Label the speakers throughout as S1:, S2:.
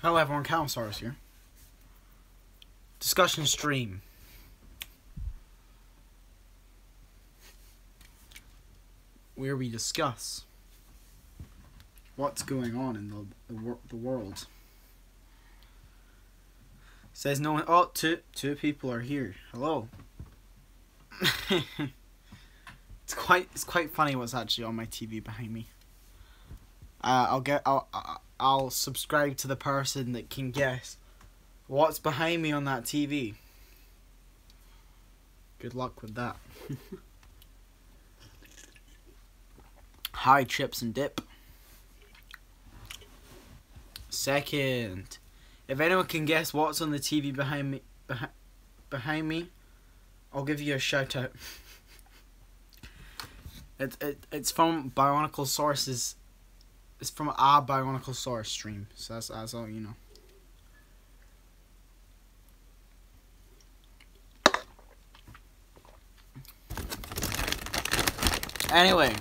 S1: Hello everyone, Calsaurus here. Discussion stream. Where we discuss what's going on in the world. Says no one. Oh, two people are here. Hello. It's quite funny what's actually on my TV behind me. I'll subscribe to the person that can guess what's behind me on that TV. Good luck with that. Hi, chips and dip. Second, if anyone can guess what's on the TV behind me, I'll give you a shout out. It's from Bionicle Sources. It's from a Bionicle Source stream, so that's all you know. Anyway,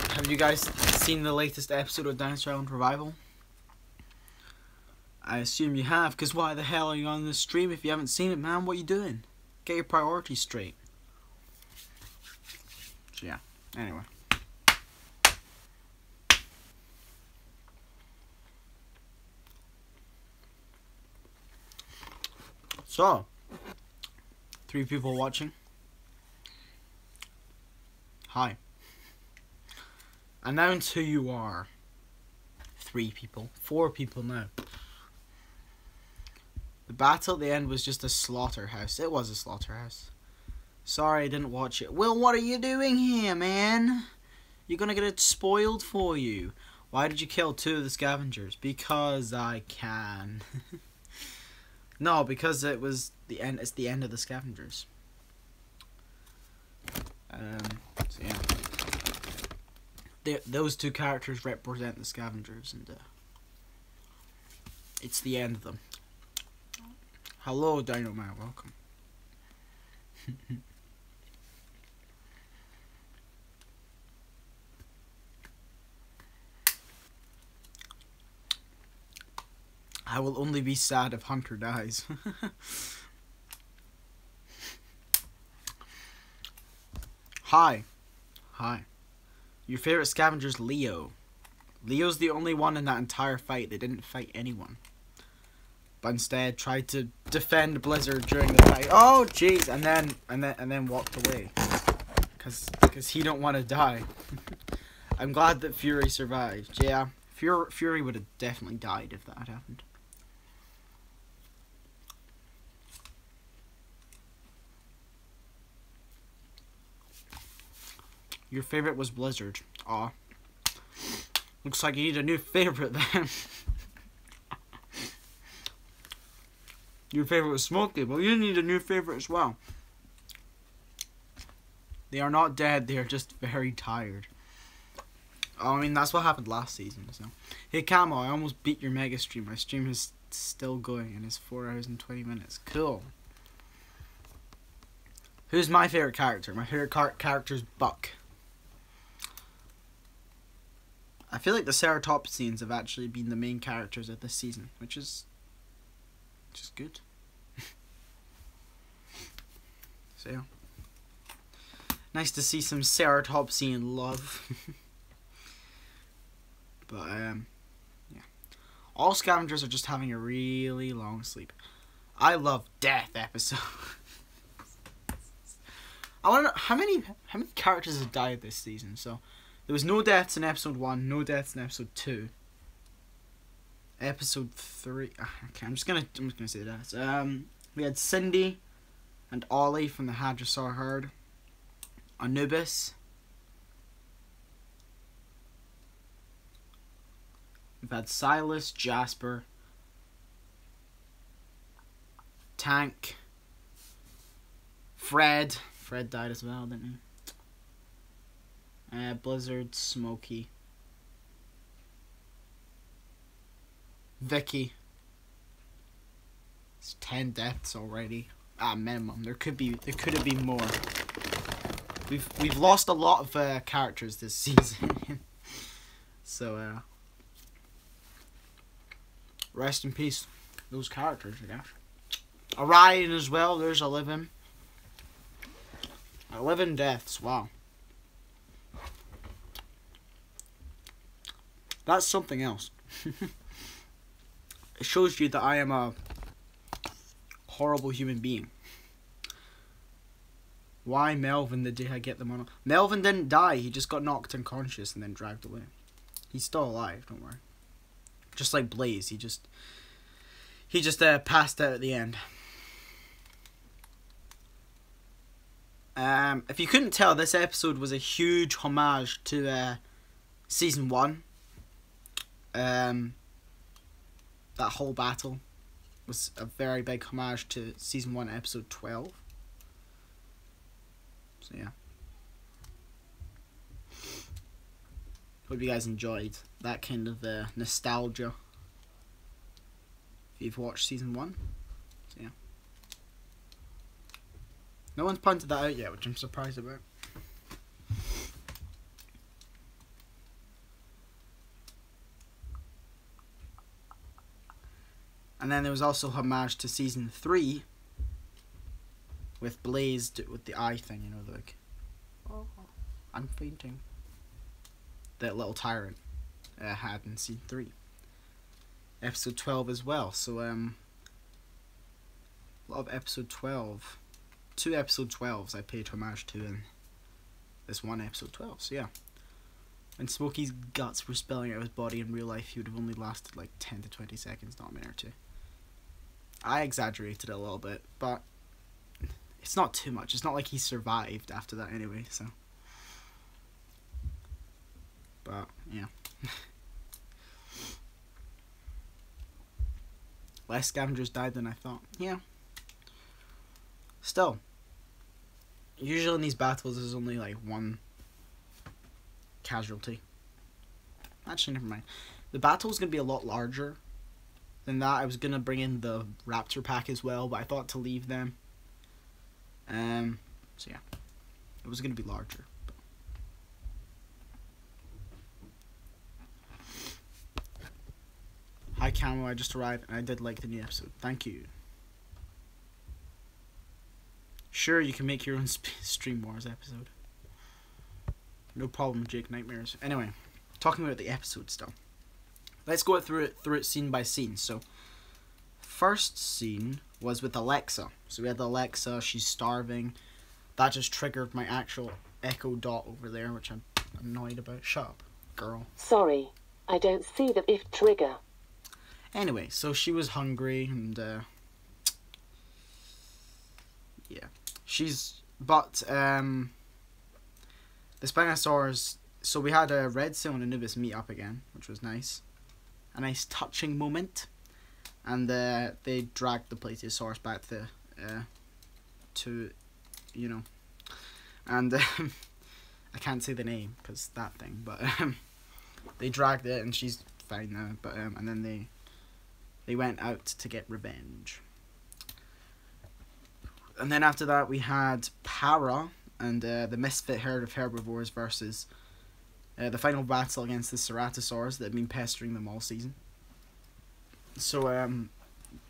S1: have you guys seen the latest episode of Dinosaur Island Revival? I assume you have, because why the hell are you on this stream if you haven't seen it, man? What are you doing? Get your priorities straight. So yeah, anyway. So, 3 people watching. Hi. Announce who you are. 3 people. 4 people now. The battle at the end was just a slaughterhouse. It was a slaughterhouse. Sorry I didn't watch it. Will, what are you doing here, man? You're gonna get it spoiled for you. Why did you kill 2 of the scavengers? Because I can. No, because it was the end. It's the end of the scavengers. So yeah, those 2 characters represent the scavengers, and it's the end of them. Hello, Dino Man. Welcome. I will only be sad if Hunter dies. Hi. Hi. Your favorite scavenger's Leo. Leo's the only one in that entire fight that didn't fight anyone, but instead tried to defend Blizzard during the fight. Oh jeez, and then walked away. Cause he don't want to die. I'm glad that Fury survived. Yeah, Fury would have definitely died if that had happened. Your favorite was Blizzard. Aw. Looks like you need a new favorite then. Your favorite was Smokey. Well, you need a new favorite as well. They are not dead. They are just very tired. Oh, I mean, that's what happened last season. So, hey, Camo, I almost beat your mega stream. My stream is still going and it's 4 hours and 20 minutes. Cool. Who's my favorite character? My favorite character is Buck. I feel like the Ceratopsians have actually been the main characters of this season, which is good. So yeah. Nice to see some Ceratopsian love. But yeah. All scavengers are just having a really long sleep. I love death episodes. I wanna know how many characters have died this season, so there was no deaths in episode 1, no deaths in episode 2. Episode 3. Okay, I'm just gonna say that. We had Cindy and Ollie from the Hadrosaur herd. Anubis. We've had Silas, Jasper, Tank, Fred. Fred died as well, didn't he? Blizzard, Smokey, Vicky. It's 10 deaths already. Minimum. There could have been more. We've lost a lot of characters this season. So rest in peace, those characters, I guess. Orion as well, there's 11. 11 deaths, wow. That's something else. It shows you that I am a horrible human being. Why Melvin the day I get them on? Melvin didn't die, he just got knocked unconscious and then dragged away. He's still alive, don't worry. Just like Blaze, he just passed out at the end. If you couldn't tell, this episode was a huge homage to Season 1. That whole battle was a very big homage to Season 1, Episode 12. So yeah. Hope you guys enjoyed that kind of nostalgia. If you've watched Season 1. So yeah. No one's pointed that out yet, which I'm surprised about. And then there was also homage to Season 3 with Blaze with the eye thing, you know, like, oh, I'm fainting. That little tyrant had in Season 3. Episode 12 as well, so a lot of Episode 12. 2 Episode 12s I paid homage to in this one Episode 12, so yeah. When Smokey's guts were spilling out of his body in real life, he would have only lasted like 10 to 20 seconds, not a minute or two. I exaggerated it a little bit, but it's not too much. It's not like he survived after that anyway, so. But, yeah. Less scavengers died than I thought. Yeah. Still. Usually in these battles there's only like one casualty. Actually, never mind. The battle's going to be a lot larger than that. I was going to bring in the Raptor pack as well, but I thought to leave them. So yeah. It was going to be larger. But. Hi Camo, I just arrived and I did like the new episode. Thank you. Sure, you can make your own Stream Wars episode. No problem, Jake Nightmares. Anyway, talking about the episode still. Let's go through it scene by scene. So, first scene was with Alexa. So we had Alexa, she's starving. That just triggered my actual Echo Dot over there, which I'm annoyed about. Shut up, girl.
S2: Sorry, I don't see the if trigger.
S1: Anyway, so she was hungry and yeah. But the Spinosaurs, so we had a Red Sail and Anubis meet up again, which was nice. A nice touching moment. And they dragged the Plesiosaurus back to you know. And I can't say the name, because that thing, but they dragged it and she's fine now. But and then they went out to get revenge. And then after that we had Para and the Misfit Herd of Herbivores versus the final battle against the Ceratosaurs that had been pestering them all season. So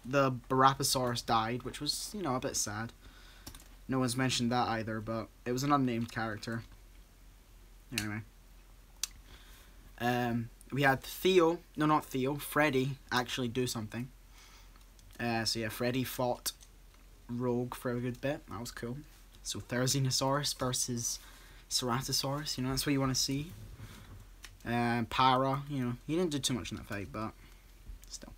S1: the Barapasaurus died, which was, you know, a bit sad. No one's mentioned that either, but it was an unnamed character. Anyway. We had Freddy actually do something. So yeah, Freddy fought Rogue for a good bit. That was cool. So Therizinosaurus versus Ceratosaurus, you know, that's what you want to see. Para, you know, he didn't do too much in that fight, but still.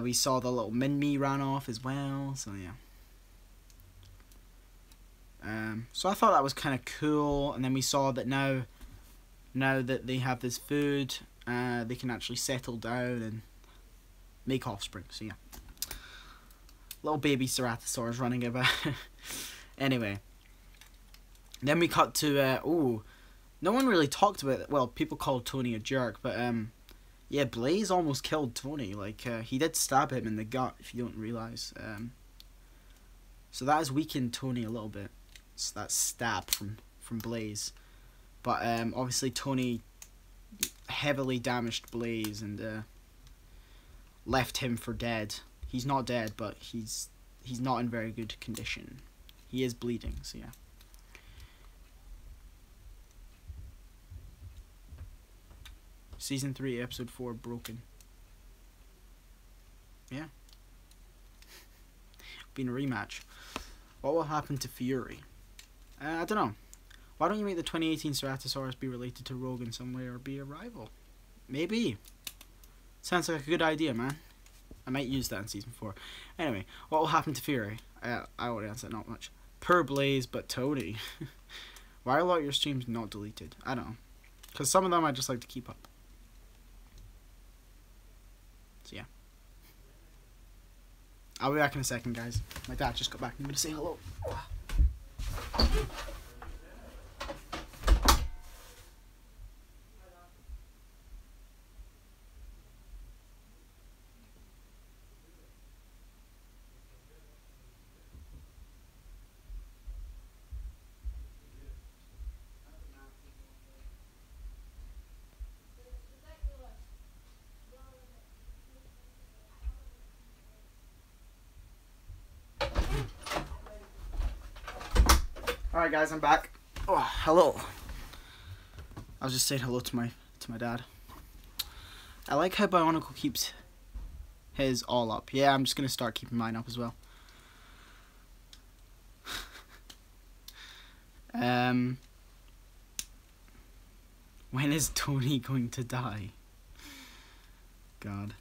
S1: We saw the little Min-Me ran off as well, so yeah. So I thought that was kind of cool, and then we saw that now that they have this food, they can actually settle down and make offspring, so yeah. Little baby Ceratosaurs running about. Anyway. Then we cut to, no one really talked about it. Well, people called Tony a jerk, but, yeah, Blaze almost killed Tony. Like, he did stab him in the gut, if you don't realise. So that has weakened Tony a little bit. So that stab from Blaze. But, obviously Tony heavily damaged Blaze, and, left him for dead. He's not dead, but he's not in very good condition. He is bleeding, so yeah. Season 3, Episode 4, Broken. Yeah. Been a rematch. What will happen to Fury? I don't know. Why don't you make the 2018 Ceratosaurus be related to Rogue in some way or be a rival? Maybe. Sounds like a good idea, man. I might use that in Season 4. Anyway, what will happen to Fury? I already answered, not much. Per Blaze, but Tony. Why are a lot of your streams not deleted? I don't know. Because some of them I just like to keep up. So yeah. I'll be back in a second, guys. My dad just got back. I'm going to say hello. Alright guys, I'm back. Oh, hello. I was just saying hello to my dad. I like how Bionicle keeps his all up. Yeah, I'm just gonna start keeping mine up as well. When is Tony going to die? God.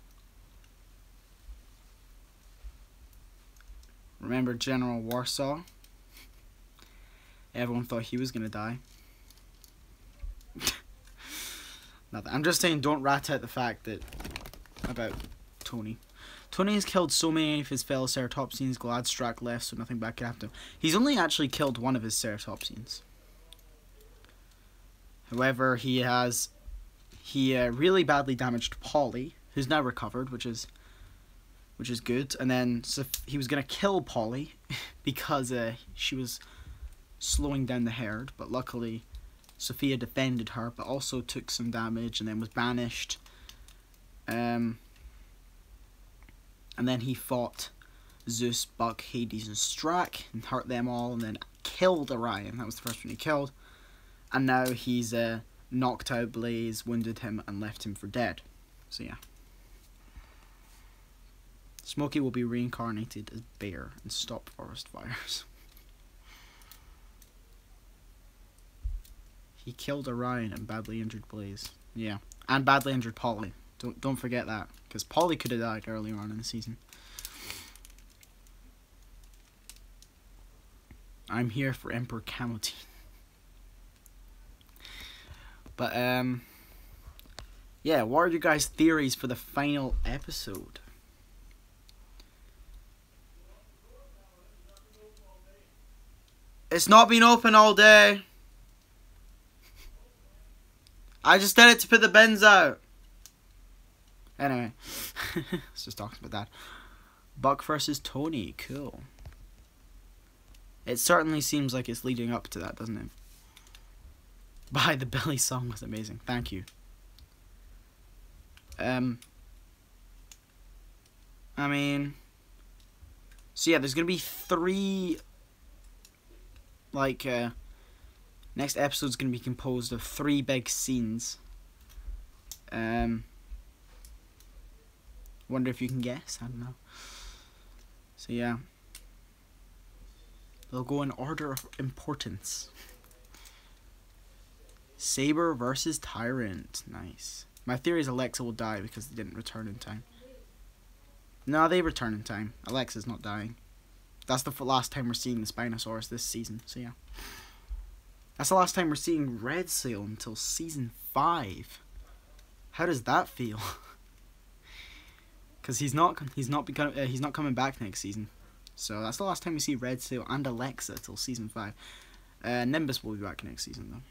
S1: Remember General Warsaw? Everyone thought he was gonna die. Nothing. I'm just saying, don't rat out the fact that about Tony. Tony has killed so many of his fellow ceratopsians. Gladstrak left, so nothing bad could happen to him. He's only actually killed one of his ceratopsians. However, he really badly damaged Polly, who's now recovered, which is good. And then he was gonna kill Polly because she was slowing down the herd, but luckily Sophia defended her, but also took some damage and then was banished. And then he fought Zeus, Buck, Hades, and Strack and hurt them all, and then killed Orion. That was the first one he killed. And now he's knocked out Blaze, wounded him, and left him for dead. So yeah. Smokey will be reincarnated as Bear and stop forest fires. He killed Orion and badly injured Blaze. Yeah, and badly injured Polly. Don't forget that, because Polly could have died earlier on in the season. I'm here for Emperor Camotine. But yeah. What are your guys' theories for the final episode? It's not been open all day. I just did it to put the bins out. Anyway, let's just talk about that. Buck versus Tony, cool. It certainly seems like it's leading up to that, doesn't it? By the Billy song was amazing. Thank you. I mean, so yeah, there's gonna be 3. Next episode's gonna be composed of 3 big scenes. Wonder if you can guess. I don't know. So yeah, they'll go in order of importance. Saber versus Tyrant. Nice. My theory is Alexa will die because they didn't return in time. No, they return in time. Alexa's not dying. That's the last time we're seeing the Spinosaurus this season. So yeah. That's the last time we're seeing Red Sail until season 5. How does that feel? Because he's not coming back next season. So that's the last time we see Red Sail and Alexa till season 5. Nimbus will be back next season though.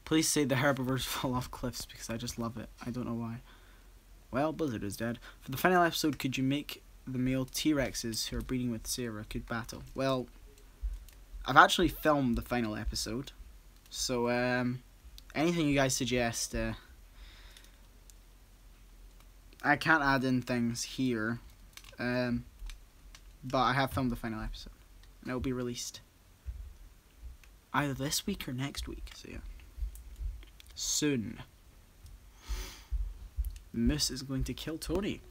S1: Please say the herbivores fall off cliffs because I just love it. I don't know why. Well, Blizzard is dead. For the final episode, could you make the male T-Rexes who are breeding with Sarah could battle? Well, I've actually filmed the final episode, so anything you guys suggest, I can't add in things here. But I have filmed the final episode. And it will be released either this week or next week. So yeah. Soon. Moose is going to kill Tony.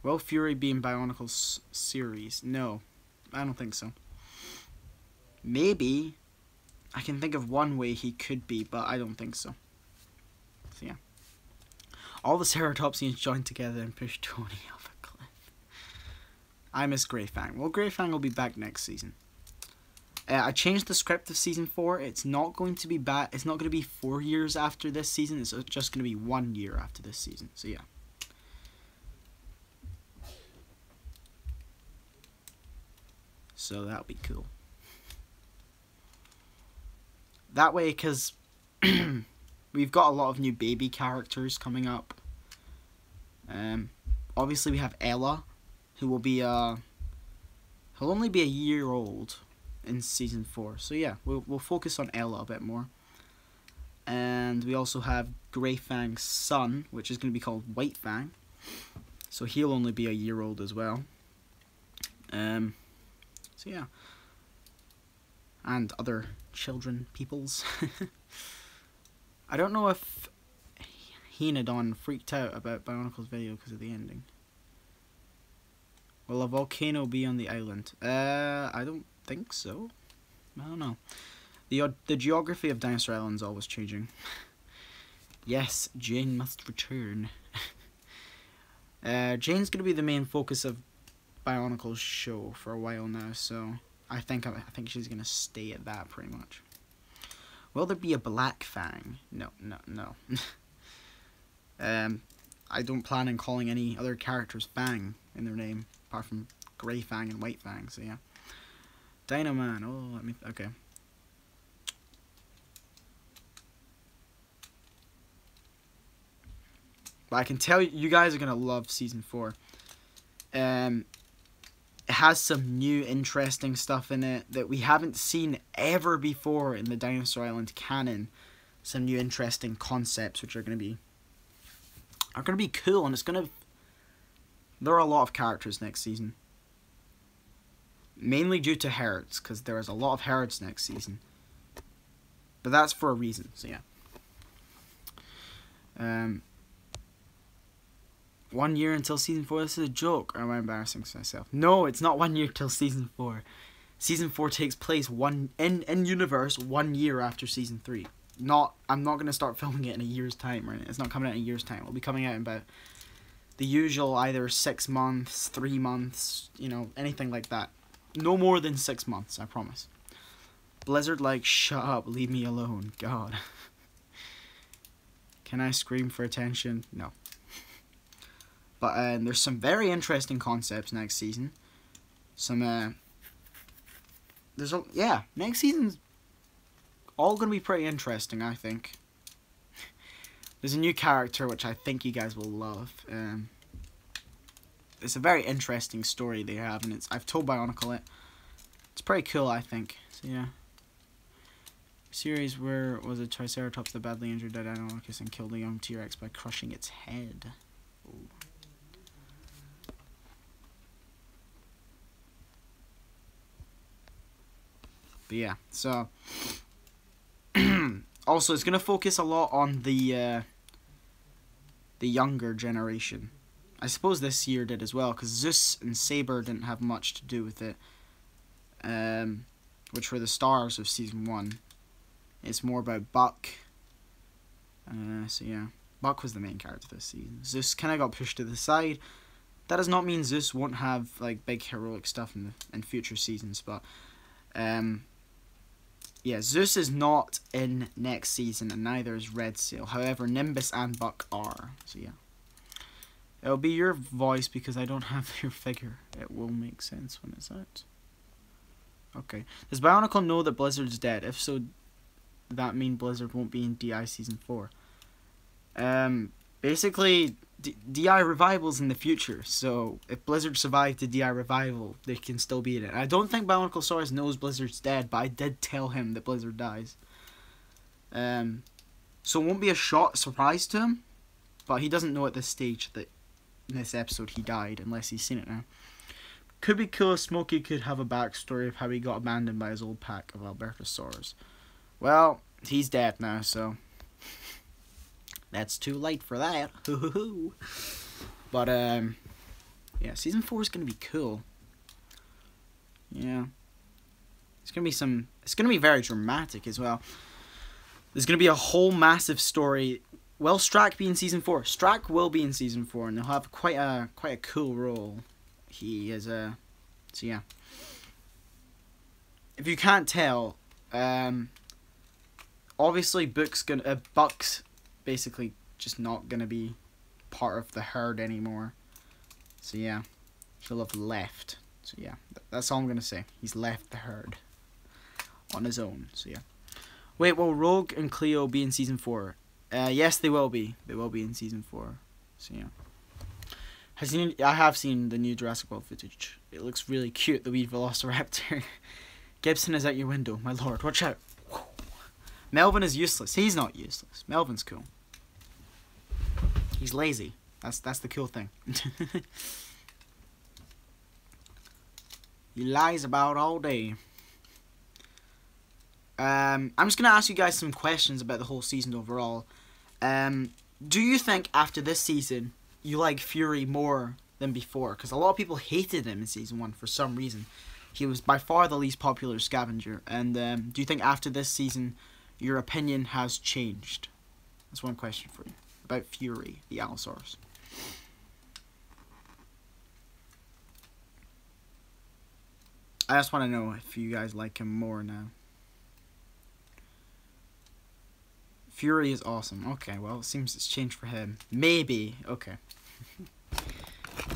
S1: Will Fury be in Bionicle's series? No, I don't think so. Maybe. I can think of one way he could be, but I don't think so. So yeah. All the Ceratopsians joined together and pushed Tony off a cliff. I miss Greyfang. Well, Greyfang will be back next season. I changed the script of season 4. It's not going to be back. It's not going to be 4 years after this season. It's just going to be 1 year after this season. So yeah. So that'll be cool. That way, because we've got a lot of new baby characters coming up. Obviously we have Ella, who will be he'll only be a year old in season 4. So yeah, we'll focus on Ella a bit more. And we also have Greyfang's son, which is going to be called Whitefang. So he'll only be a year old as well. So yeah. And other children, peoples. I don't know if Henadon freaked out about Bionicle's video because of the ending. Will a volcano be on the island? I don't think so. I don't know. The geography of Dinosaur Island is always changing. Yes, Jane must return. Jane's gonna be the main focus of Bionicle's show for a while now, so I think she's gonna stay at that pretty much. Will there be a Black Fang? No. I don't plan on calling any other characters Fang in their name, apart from Grey Fang and White Fang. So yeah. Dino Man. Oh, let me. Okay. But I can tell you guys are gonna love season 4. It has some new interesting stuff in it that we haven't seen ever before in the Dinosaur Island canon. Some new interesting concepts which are gonna be cool, and there are a lot of characters next season. Mainly due to Herds, because there is a lot of Herds next season. But that's for a reason, so yeah. 1 year until season 4. This is a joke. Or am I embarrassing myself? No, it's not 1 year till season 4. Season 4 takes place in universe 1 year after season 3. I'm not gonna start filming it in a year's time, right? It's not coming out in a year's time. It'll be coming out in about the usual either 6 months, 3 months, you know, anything like that. No more than 6 months, I promise. Blizzard like, shut up, leave me alone. God. Can I scream for attention? No. But there's some very interesting concepts next season. Next season's all gonna be pretty interesting, I think. There's a new character which I think you guys will love. It's a very interesting story they have, and I've told Bionicle it. It's pretty cool, I think. So yeah. Series where was a Triceratops that badly injured Deinonychus and killed a young T-Rex by crushing its head. Ooh. But yeah, so also it's gonna focus a lot on the younger generation. I suppose this year did as well, because Zeus and Saber didn't have much to do with it, which were the stars of season 1. It's more about Buck. So yeah, Buck was the main character this season. Zeus kind of got pushed to the side. That does not mean Zeus won't have like big heroic stuff in future seasons, but yeah, Zeus is not in next season, and neither is Red Sail. However, Nimbus and Buck are. So yeah, it'll be your voice because I don't have your figure. It will make sense when it's out. Okay. Does Bionicle know that Blizzard's dead? If so, that mean Blizzard won't be in DI season 4. Basically, DI revivals in the future, so if Blizzard survived the DI revival, they can still be in it. I don't think Bionicle knows Blizzard's dead, but I did tell him that Blizzard dies. So it won't be a surprise to him, but he doesn't know at this stage that in this episode he died, unless he's seen it now. Could be cool if Smokey could have a backstory of how he got abandoned by his old pack of Albertosaurs. Well, he's dead now, so that's too late for that. But yeah, season 4 is gonna be cool. Yeah, it's gonna be very dramatic as well. There's gonna be a whole massive story. Will Strack be in season 4? Strack will be in season 4, and he'll have quite a cool role. He is so yeah. If you can't tell, obviously Buck's basically just not gonna be part of the herd anymore. So yeah, he'll have left. So yeah, that's all I'm gonna say. He's left the herd on his own. So yeah. Wait, will Rogue and Cleo be in season 4? Yes, they will be. They will be in season 4. So yeah. I have seen the new Jurassic World footage. It looks really cute, the wee Velociraptor. Gibson is out your window, my lord. Watch out. Melvin is useless. He's not useless. Melvin's cool. He's lazy. That's the cool thing. He lies about all day. I'm just gonna ask you guys some questions about the whole season overall. Do you think after this season you like Fury more than before? Because a lot of people hated him in season 1 for some reason. He was by far the least popular scavenger. And do you think after this season your opinion has changed? That's one question for you about Fury, the Allosaurus. I just want to know if you guys like him more now. Fury is awesome. Okay, well, it seems it's changed for him. Maybe. Okay.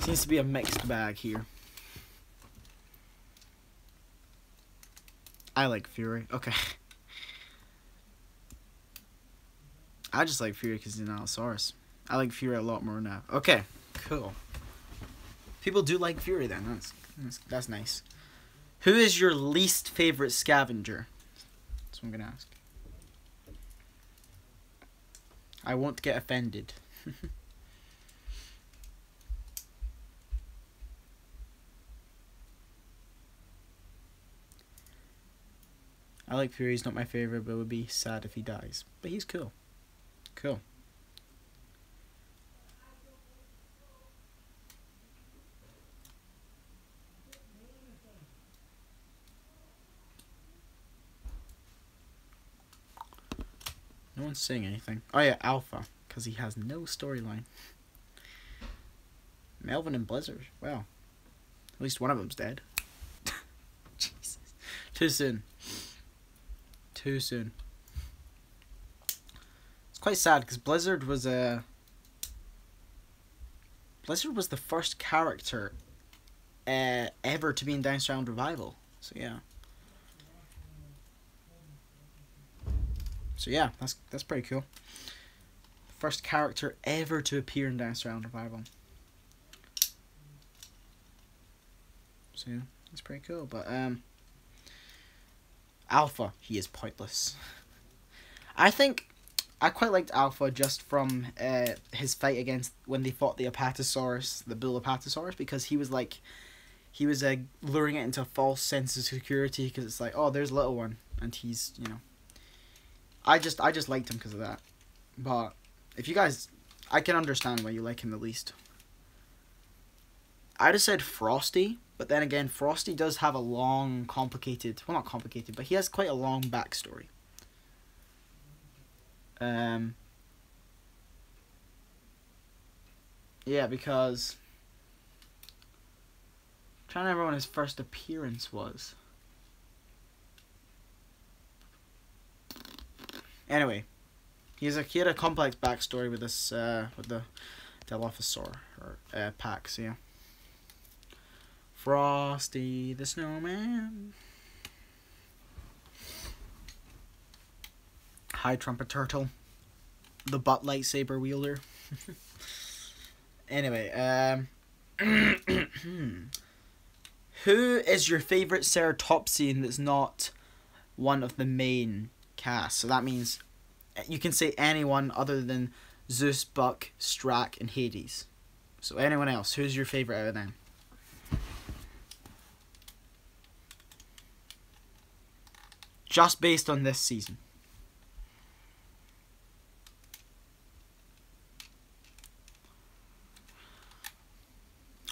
S1: Seems to be a mixed bag here. I like Fury. Okay. I just like Fury because he's an Allosaurus. I like Fury a lot more now. Okay, cool. People do like Fury then. That's nice. Who is your least favorite scavenger? That's what I'm gonna ask. I won't get offended. I like Fury. He's not my favorite, but it would be sad if he dies. But he's cool. Cool. No one's saying anything. Oh yeah, Alpha, because he has no storyline. Melvin and Blizzard. Wow. At least one of them's dead. Jesus. Too soon. Too soon. It's quite sad because Blizzard was the first character ever to be in Dinosaur Island Revival. So yeah. So yeah, that's pretty cool. First character ever to appear in Dinosaur Island Revival. So yeah, that's pretty cool. But Alpha, he is pointless. I think I quite liked Alpha just from his fight against when they fought the Apatosaurus, the Bull Apatosaurus, because he was luring it into a false sense of security because it's like, oh, there's a little one, and he's, you know. I just liked him because of that. But if you guys, I can understand why you like him the least. I just said Frosty, but then again, Frosty does have a long, complicated, well, not complicated, but he has quite a long backstory. Yeah, because I'm trying to remember when his first appearance was. Anyway, he had a complex backstory with this with the Dilophosaur or pack. So yeah, Frosty the Snowman. High Trumpet Turtle, the butt lightsaber wielder. Anyway, who is your favourite Ceratopsian that's not one of the main cast? So that means you can say anyone other than Zeus, Buck, Strack, and Hades. So anyone else, who's your favourite out of them? Just based on this season.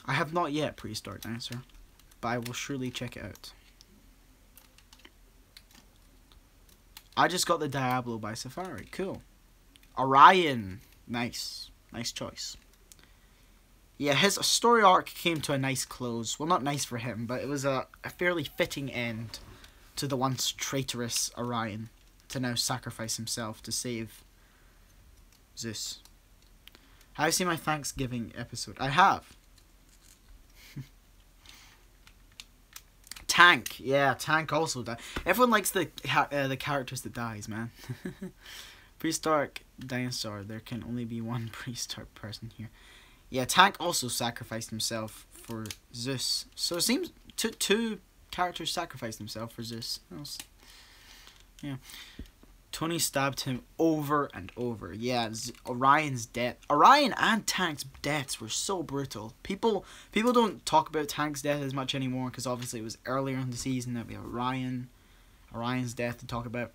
S1: I have not yet prehistoric dinosaur, but I will surely check it out. I just got the Diablo by Safari. Cool. Orion. Nice. Nice choice. Yeah, his story arc came to a nice close. Well, not nice for him, but it was a fairly fitting end to the once traitorous Orion to now sacrifice himself to save Zeus. Have you seen my Thanksgiving episode? I have. Tank. Yeah, Tank also died. Everyone likes the characters that dies, man. Prehistoric dinosaur. There can only be one prehistoric person here. Yeah, Tank also sacrificed himself for Zeus. So it seems two characters sacrificed themselves for Zeus. Yeah. Tony stabbed him over and over. Yeah, Orion's death. Orion and Tank's deaths were so brutal. People don't talk about Tank's death as much anymore because obviously it was earlier in the season that we have Orion's death to talk about.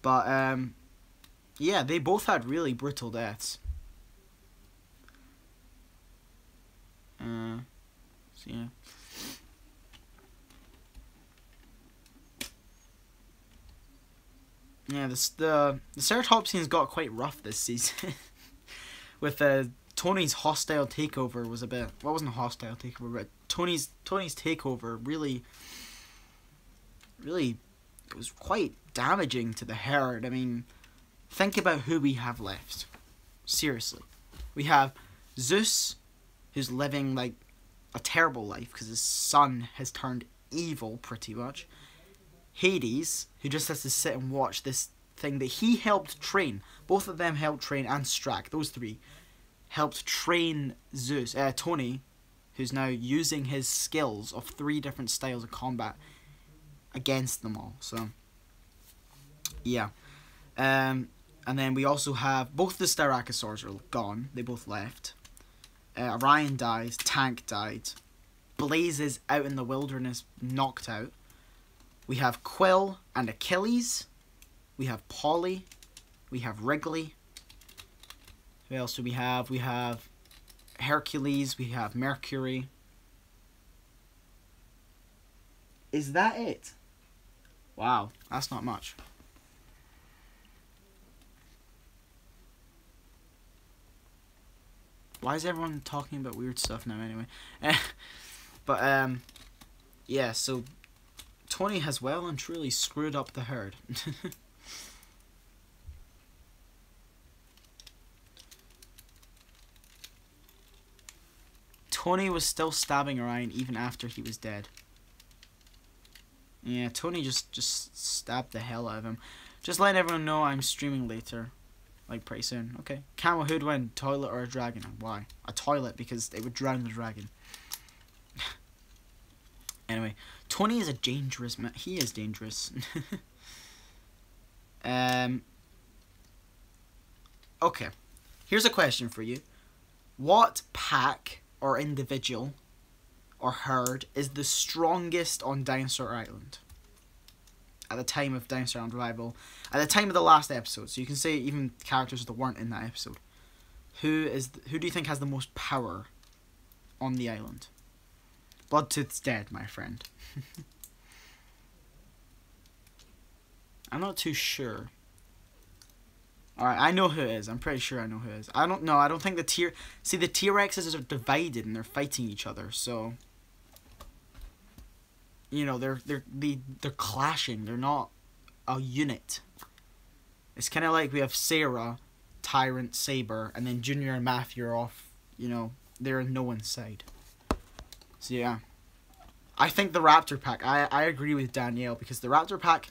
S1: But yeah, they both had really brutal deaths. So yeah. Yeah, the Ceratopsians got quite rough this season. With Tony's hostile takeover was a bit... Well, it wasn't a hostile takeover, but Tony's takeover really... It was quite damaging to the herd. I mean, think about who we have left. Seriously. We have Zeus, who's living, like, a terrible life because his son has turned evil, pretty much. Hades, who just has to sit and watch this thing that he helped train. Both of them helped train, and Strack, those three, helped train Zeus, Tony, who's now using his skills of 3 different styles of combat against them all. So, yeah. And then we also have, both the Styracosaurs are gone. They both left. Orion dies, Tank died. Blaze is out in the wilderness, knocked out. We have Quill and Achilles. We have Polly. We have Wrigley. Who else do we have? We have Hercules. We have Mercury. Is that it? Wow, that's not much. Why is everyone talking about weird stuff now anyway? But, yeah, so Tony has well and truly screwed up the herd. Tony was still stabbing Orion even after he was dead. Yeah, Tony just stabbed the hell out of him. Just letting everyone know I'm streaming later. Like, pretty soon. Okay. Camel, who'd win? Toilet or a dragon? Why? A toilet, because it would drown the dragon. Anyway, Tony is a dangerous man. He is dangerous. Okay. Here's a question for you. What pack or individual or herd is the strongest on Dinosaur Island? At the time of Dinosaur Island Revival. At the time of the last episode. So you can say even characters that weren't in that episode. Who do you think has the most power on the island? Bloodtooth's dead, my friend. I'm not too sure. Alright, I know who it is. I'm pretty sure I know who it is. I don't know. I don't think the T-Rexes are divided and they're fighting each other, so... You know, they're clashing. They're not a unit. It's kind of like we have Sarah, Tyrant, Saber, and then Junior and Matthew are off, you know, they're on no one's side. So, yeah. I think the Raptor Pack, I agree with Danielle, because the Raptor Pack,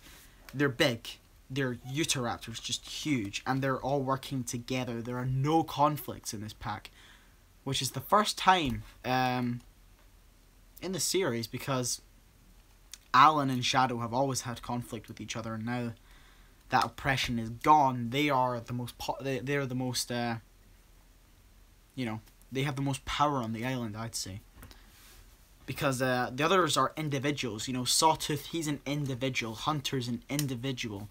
S1: they're big. They're Utahraptors, just huge, and they're all working together. There are no conflicts in this pack. which is the first time in the series, because Alan and Shadow have always had conflict with each other, and now that oppression is gone, they are the most they're the most you know, they have the most power on the island, I'd say. Because the others are individuals. You know, Sawtooth, he's an individual. Hunter's an individual.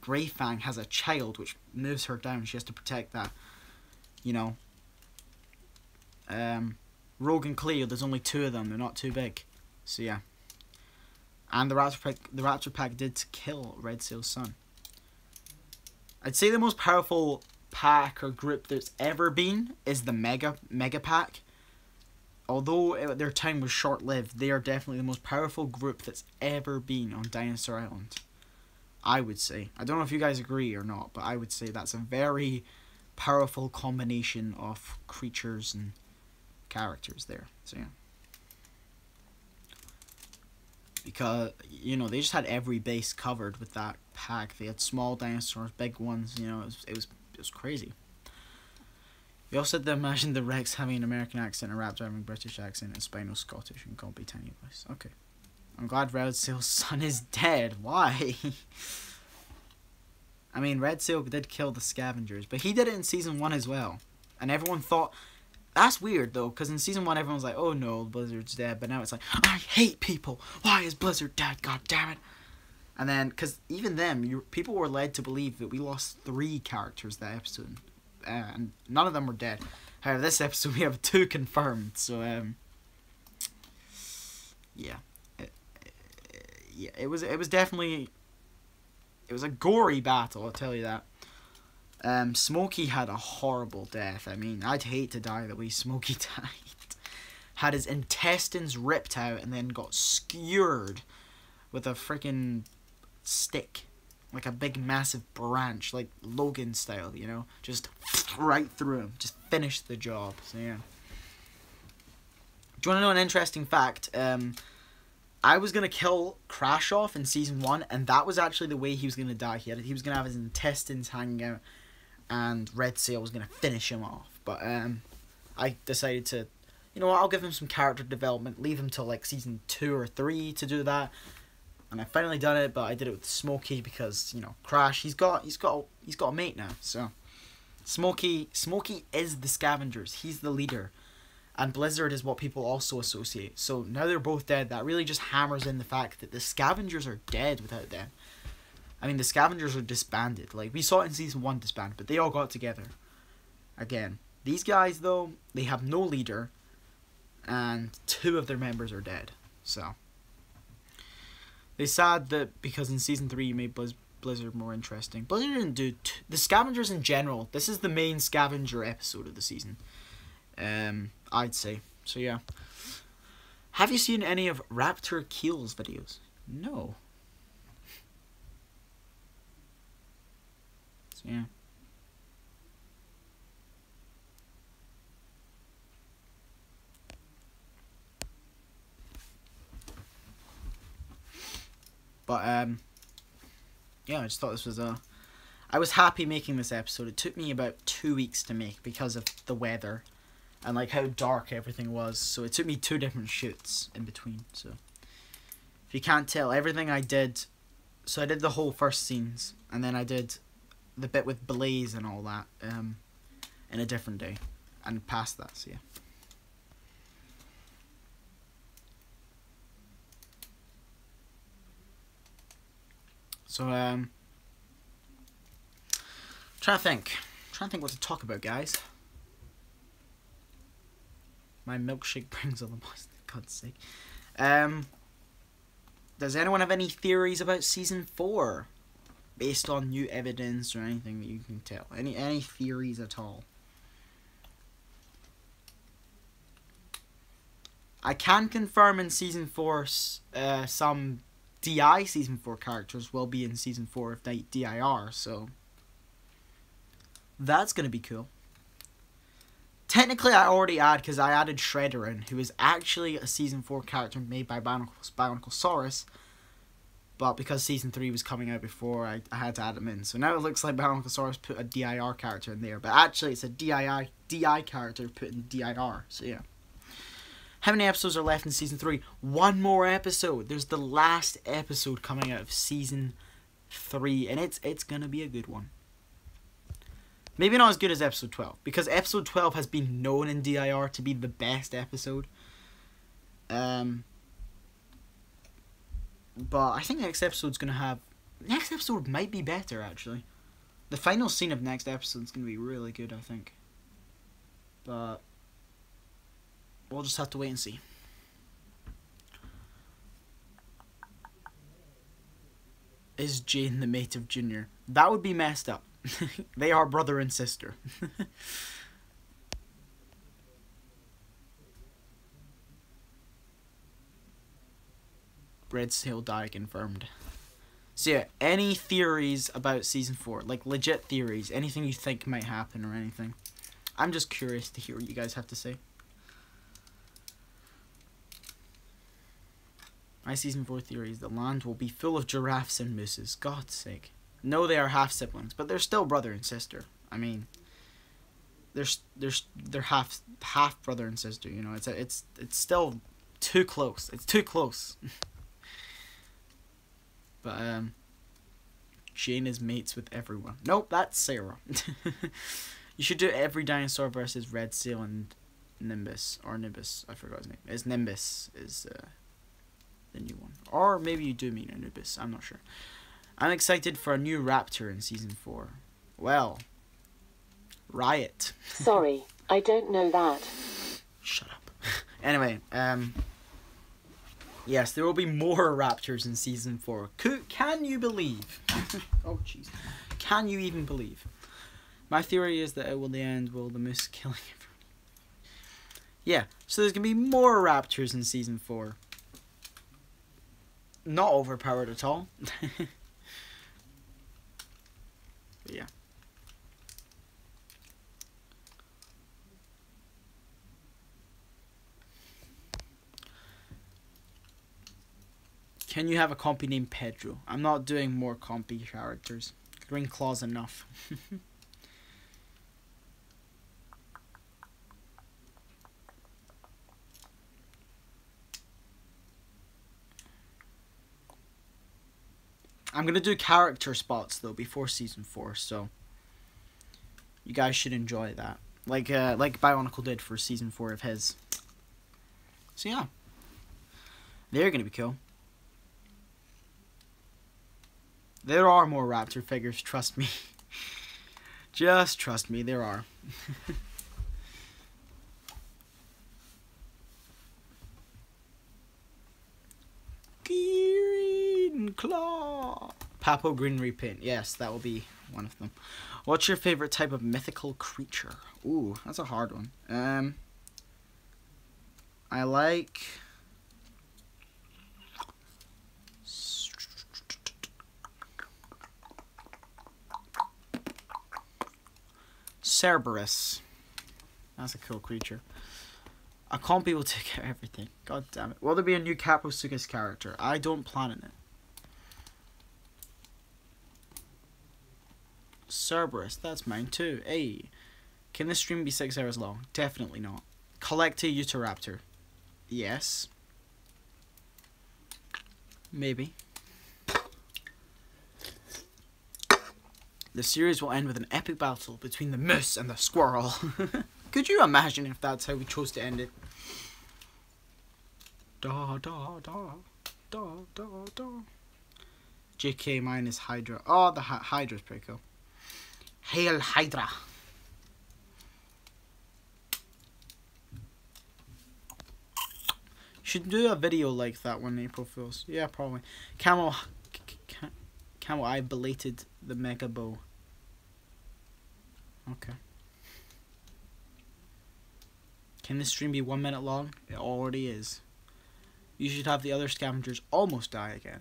S1: Greyfang has a child, which moves her down. She has to protect that. You know. Rogue and Cleo, there's only 2 of them. They're not too big. So, yeah. And the Raptor Pack did kill Red Sail's son. I'd say the most powerful pack or group there's ever been is the Mega Pack. Although their time was short-lived, they are definitely the most powerful group that's ever been on Dinosaur Island. I would say. I don't know if you guys agree or not, but I would say that's a very powerful combination of creatures and characters there. So, yeah. Because, you know, they just had every base covered with that pack. They had small dinosaurs, big ones, you know, it was crazy. We also had to imagine the Rex having an American accent, a Raptor having a British accent, and Spino Scottish, and Colby tiny voice. Okay. I'm glad Red Sail's son is dead. Why? I mean, Red Sail did kill the scavengers, but he did it in Season 1 as well. And everyone thought... That's weird, though, because in Season 1, everyone's like, oh no, Blizzard's dead. But now it's like, I hate people. Why is Blizzard dead? God damn it. And then, because even then, people were led to believe that we lost 3 characters that episode. And none of them were dead. However, this episode we have 2 confirmed. So, yeah, it was definitely, it was a gory battle. I'll tell you that. Smokey had a horrible death. I mean, I'd hate to die the way Smokey died. Had his intestines ripped out and then got skewered with a freaking stick. Like a big massive branch, like Logan style, you know? Just right through him. Just finished the job. So, yeah. Do you want to know an interesting fact? I was going to kill Crash off in Season 1, and that was actually the way he was going to die. He was going to have his intestines hanging out, and Red Sail was going to finish him off. But I decided to, you know what, I'll give him some character development, leave him till like Season 2 or 3 to do that. And I finally done it, but I did it with Smokey because, you know, Crash, he's got a mate now. So Smokey is the scavengers. He's the leader. And Blizzard is what people also associate. So now they're both dead. That really just hammers in the fact that the scavengers are dead without them. I mean, the scavengers are disbanded. Like, we saw it in Season 1 disband, but they all got together. Again, these guys, though, they have no leader. And 2 of their members are dead. So it's sad that because in Season 3 you made Blizzard more interesting. Blizzard didn't do... the scavengers in general, this is the main scavenger episode of the season. I'd say. So yeah. Have you seen any of Raptor Keel's videos? No. So yeah. But yeah, I just thought this was I was happy making this episode. It took me about 2 weeks to make because of the weather and like how dark everything was. So it took me 2 different shoots in between. So if you can't tell, everything I did, so I did the whole first scenes, and then I did the bit with Blaze and all that in a different day, and past that. So yeah. So trying to think what to talk about, guys. My milkshake brings all the boys, for God's sake. Does anyone have any theories about Season 4? Based on new evidence or anything that you can tell? Any theories at all? I can confirm in Season 4 some DI Season 4 characters will be in Season 4 of DIR, so that's going to be cool. Technically, I already because I added Shredder in, who is actually a Season 4 character made by Bioniclesaurus, But because Season 3 was coming out before, I had to add them in. So now it looks like Bionicle put a DIR character in there. But actually, it's a DI character put in DIR. So yeah. How many episodes are left in Season 3? One more episode. There's the last episode coming out of Season 3. And it's going to be a good one. Maybe not as good as Episode 12. Because Episode 12 has been known in DIR to be the best episode. But I think next episode's going to have... Next episode might be better, actually. The final scene of next episode is going to be really good, I think. But... we'll just have to wait and see. Is Jane the mate of Junior? That would be messed up. They are brother and sister. Red Sail die confirmed. So yeah, any theories about Season 4? Like legit theories. Anything you think might happen or anything. I'm just curious to hear what you guys have to say. My Season 4 theory is the land will be full of giraffes and mooses. God's sake. No, they are half siblings, but they're still brother and sister. I mean, they're half brother and sister. You know, it's still too close. It's too close. But Jane is mates with everyone. Nope, that's Sarah. You should do every dinosaur versus Red Sail and Nimbus or Nimbus. I forgot his name. It's Nimbus is the new one, or maybe you do mean Anubis. I'm not sure. I'm excited for a new raptor in Season 4. Well, Riot.
S2: Sorry, I don't know that.
S1: Shut up. Anyway, yes, there will be more raptors in Season 4. Can you believe? Oh, jeez. Can you even believe? My theory is that it will the end will the moose killing everyone. Yeah, so there's going to be more raptors in Season 4. Not overpowered at all. But yeah. Can you have a compy named Pedro? I'm not doing more compy characters. Green Claw's enough. I'm gonna do character spots though before Season 4, so you guys should enjoy that. Like Bionicle did for Season 4 of his. So yeah. They're gonna be cool. There are more raptor figures, trust me. Just trust me, there are. Green Claw. Papo Green Repaint. Yes, that will be one of them. What's your favorite type of mythical creature? Ooh, that's a hard one. I like... Cerberus. That's a cool creature. A compy will take care of everything. God damn it. Will there be a new Kaposugas character? I don't plan on it. Cerberus, that's mine too. Hey. Can this stream be 6 hours long? Definitely not. Collect a Utahraptor. Yes. Maybe. The series will end with an epic battle between the moose and the squirrel. Could you imagine if that's how we chose to end it? Da da da da da da. JK, mine is Hydra. Oh, the Hydra's pretty cool. Hail Hydra. Should do a video like that one, April Fools. Yeah, probably. Camel Eye belated the Mega Bow. Okay. Can this stream be 1 minute long? It already is. You should have the other scavengers almost die again.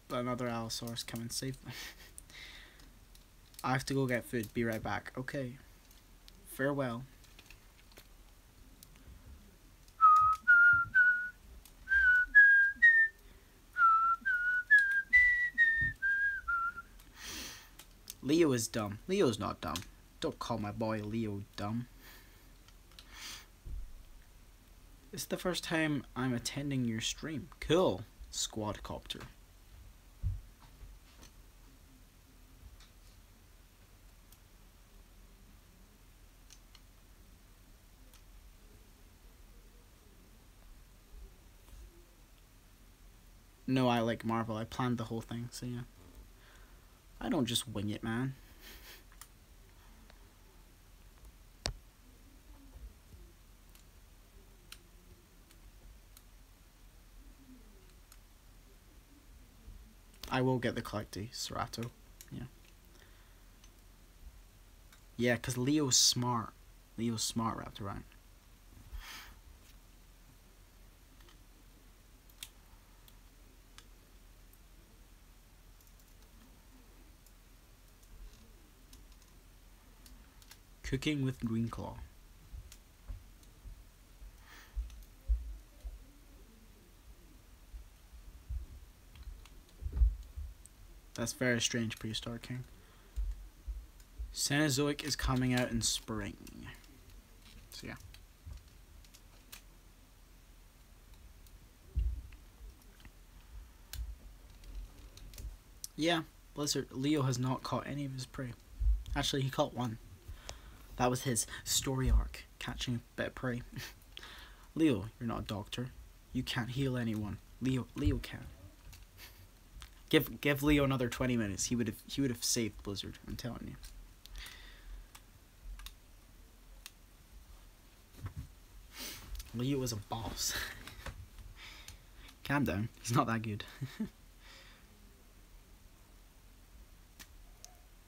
S1: But another Allosaurus come and save them. I have to go get food. Be right back. Okay. Farewell. Leo is dumb. Leo's not dumb. Don't call my boy Leo dumb. It's the first time I'm attending your stream. Cool. Squadcopter. No, I like Marvel. I planned the whole thing, so yeah. I don't just wing it, man. I will get the Collecti, Serato. Yeah. Yeah, because Leo's smart. Leo's smart, Raptor, right? Cooking with Greenclaw. That's very strange, Prehistoric King. Cenozoic is coming out in spring. So yeah. Yeah, Blizzard. Leo has not caught any of his prey. Actually, he caught one. That was his story arc, catching a bit of prey. Leo, you're not a doctor. You can't heal anyone. Leo can. Give Leo another 20 minutes. He would have saved Blizzard. I'm telling you. Leo is a boss. Calm down. He's not that good.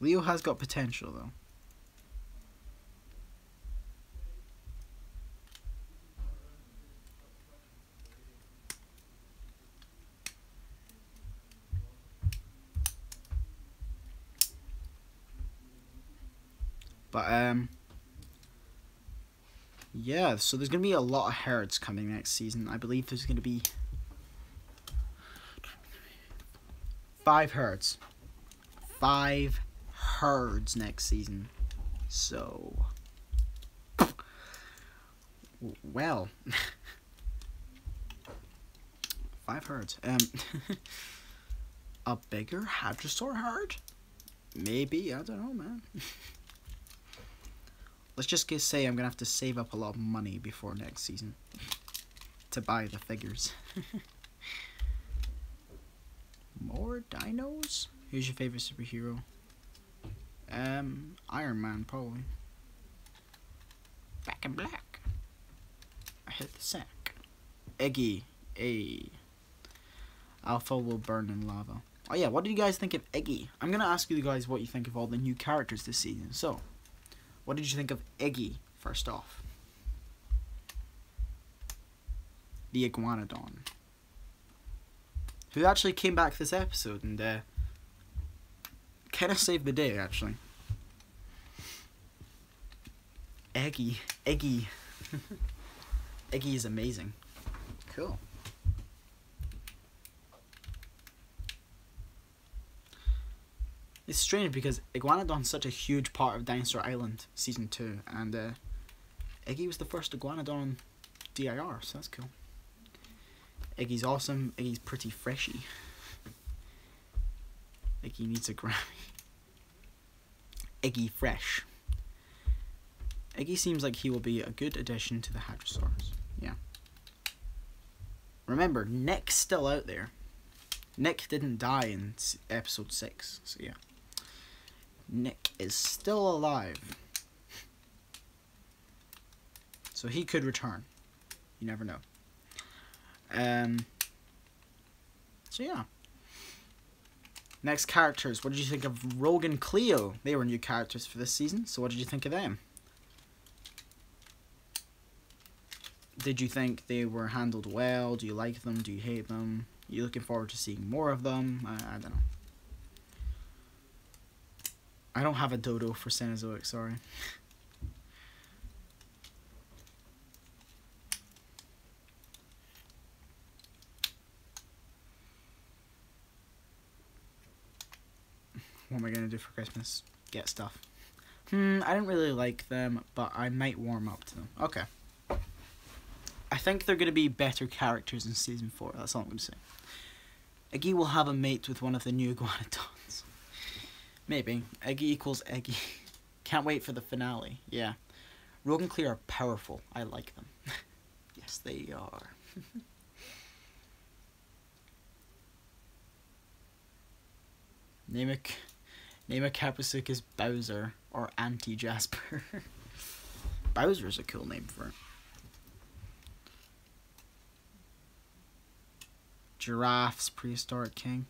S1: Leo has got potential though. But yeah, so there's gonna be a lot of herds coming next season. I believe there's gonna be 5 herds. 5 herds next season. So well 5 herds. A bigger Hadrosaur herd? Maybe, I don't know, man. Let's just say I'm gonna have to save up a lot of money before next season to buy the figures. More dinos? Who's your favorite superhero? Iron Man, probably. Back in black. I hit the sack. Eggy. A. Alpha will burn in lava. Oh yeah, what did you guys think of Eggy? I'm gonna ask you guys what you think of all the new characters this season. So, what did you think of Eggy, first off? The Iguanodon. Who actually came back this episode and kind of saved the day, actually. Eggy. Eggy is amazing. Cool. It's strange because Iguanodon's such a huge part of Dinosaur Island Season 2, and Eggy was the first Iguanodon on DIR, so that's cool. Eggy's awesome. Eggy's pretty freshy. Eggy needs a Grammy. Eggy fresh. Eggy seems like he will be a good addition to the Hadrosaurs. Yeah. Remember, Nick's still out there. Nick didn't die in episode 6, so yeah. Nick is still alive. So he could return. You never know. So yeah. Next characters. What did you think of Rogue and Cleo? They were new characters for this season, so what did you think of them? Did you think they were handled well? Do you like them? Do you hate them? Are you looking forward to seeing more of them? I don't know. I don't have a dodo for Cenozoic, sorry. What am I going to do for Christmas? get stuff. I didn't really like them, but I might warm up to them. Okay. I think they're going to be better characters in Season 4. That's all I'm going to say. Eggy will have a mate with one of the new iguanodons. Maybe. Eggy equals Eggy. Can't wait for the finale. Yeah. Rogue and Clear are powerful. I like them. Yes, they are. Name a Capusicus Bowser or Anti-Jasper. Bowser is a cool name for it. Giraffes, Prehistoric King.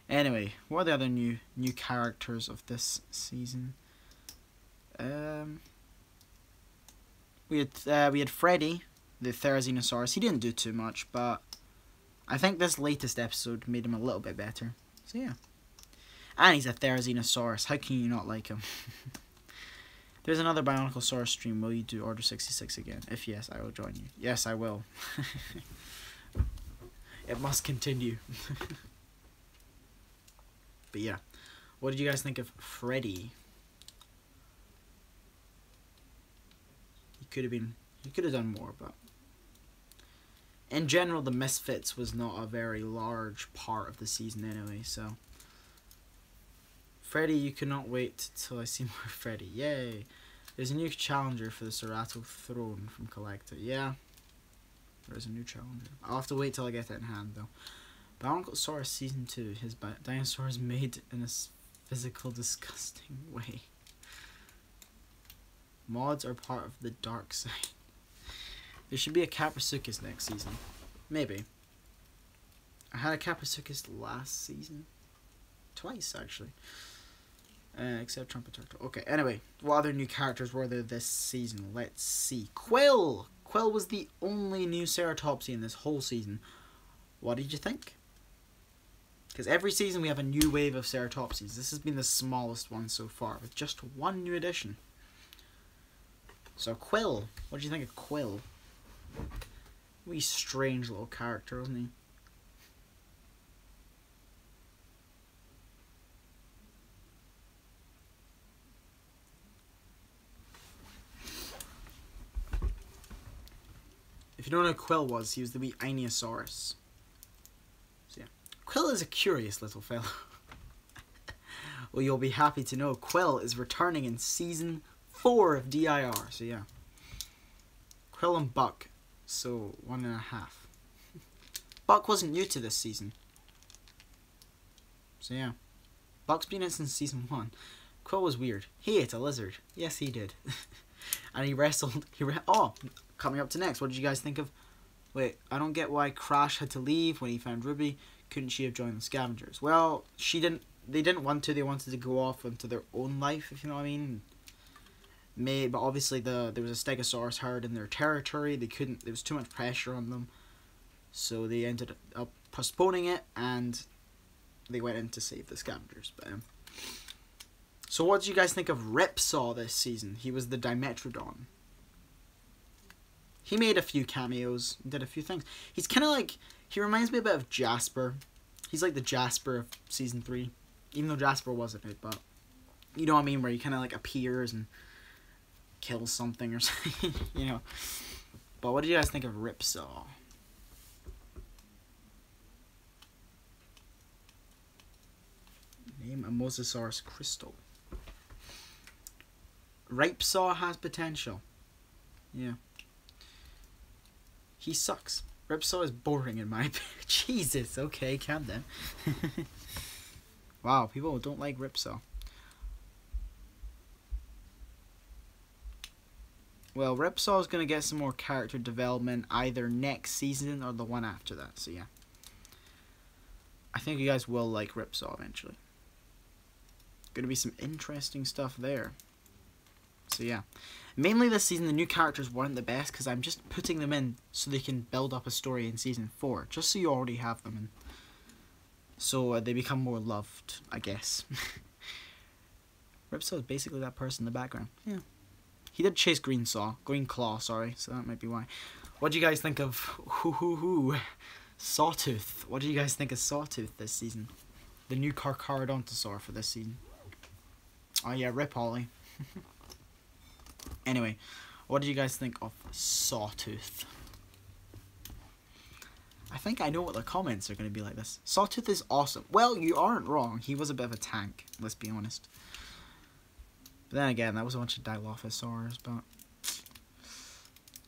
S1: Anyway, what are the other new characters of this season? We had Freddy, the Therizinosaurus. He didn't do too much, but I think this latest episode made him a little bit better. So yeah. And he's a Therizinosaurus. How can you not like him? There's another Bionicosaurus stream. Will you do Order 66 again? If yes, I will join you. Yes, I will. It must continue. But yeah. What did you guys think of Freddy? He could have done more, but in general the Misfits was not a very large part of the season anyway, so Freddy, you cannot wait till I see more Freddy. Yay. There's a new challenger for the Cerato throne from Collector. Yeah. There's a new challenger. I'll have to wait till I get it in hand though. Bionicosaurus Season 2. His dinosaur is made in a physical disgusting way. Mods are part of the dark side. There should be a Caprisuchus next season. Maybe. I had a Caprisuchus last season. Twice, actually. Except Trumpet Turtle. Okay, anyway. What other new characters were there this season? Let's see. Quill! Quill was the only new Ceratopsy in this whole season. What did you think? Because every season we have a new wave of Ceratopsies. This has been the smallest one so far, with just one new addition. So Quill. What do you think of Quill? Wee strange little character, isn't he? If you don't know who Quill was, he was the wee Ionosaurus. So yeah. Quill is a curious little fellow. Well, you'll be happy to know Quill is returning in Season 4 of DIR. So yeah. Quill and Buck. So 1.5. Buck wasn't new to this season. So yeah. Buck's been in since Season 1. Quill was weird. He ate a lizard. Yes, he did. And he wrestled. Oh, coming up to next. What did you guys think of... Wait, I don't get why Crash had to leave when he found Ruby. Couldn't she have joined the Scavengers? Well, she didn't... They didn't want to. They wanted to go off into their own life, if you know what I mean. But obviously there was a Stegosaurus herd in their territory. They couldn't... There was too much pressure on them. So they ended up postponing it, and they went in to save the Scavengers. But so what did you guys think of Ripsaw this season? He was the Dimetrodon. He made a few cameos, did a few things. He's kind of like... He reminds me a bit of Jasper. He's like the Jasper of Season 3. Even though Jasper wasn't it, but... You know what I mean? Where he kind of like appears and kills something or something, you know. But what did you guys think of Ripsaw? Name a Mosasaurus crystal. Ripsaw has potential. Yeah. He sucks. Ripsaw is boring in my opinion. Jesus, okay, calm down. Wow, people don't like Ripsaw. Well, Ripsaw is going to get some more character development either next season or the one after that, so yeah. I think you guys will like Ripsaw eventually. Going to be some interesting stuff there. So yeah. Mainly this season the new characters weren't the best because I'm just putting them in so they can build up a story in Season 4. Just so you already have them in. So they become more loved, I guess. Ripsaw is basically that person in the background. Yeah. He did chase Greenclaw, sorry, so that might be why. What do you guys think of Sawtooth? What do you guys think of Sawtooth this season? The new Carcharodontosaur for this season. Oh yeah, rip Ollie. Anyway, what did you guys think of Sawtooth? I think I know what the comments are going to be like this. Sawtooth is awesome. Well, you aren't wrong. He was a bit of a tank, let's be honest. But then again, that was a bunch of Dilophosaurs, but...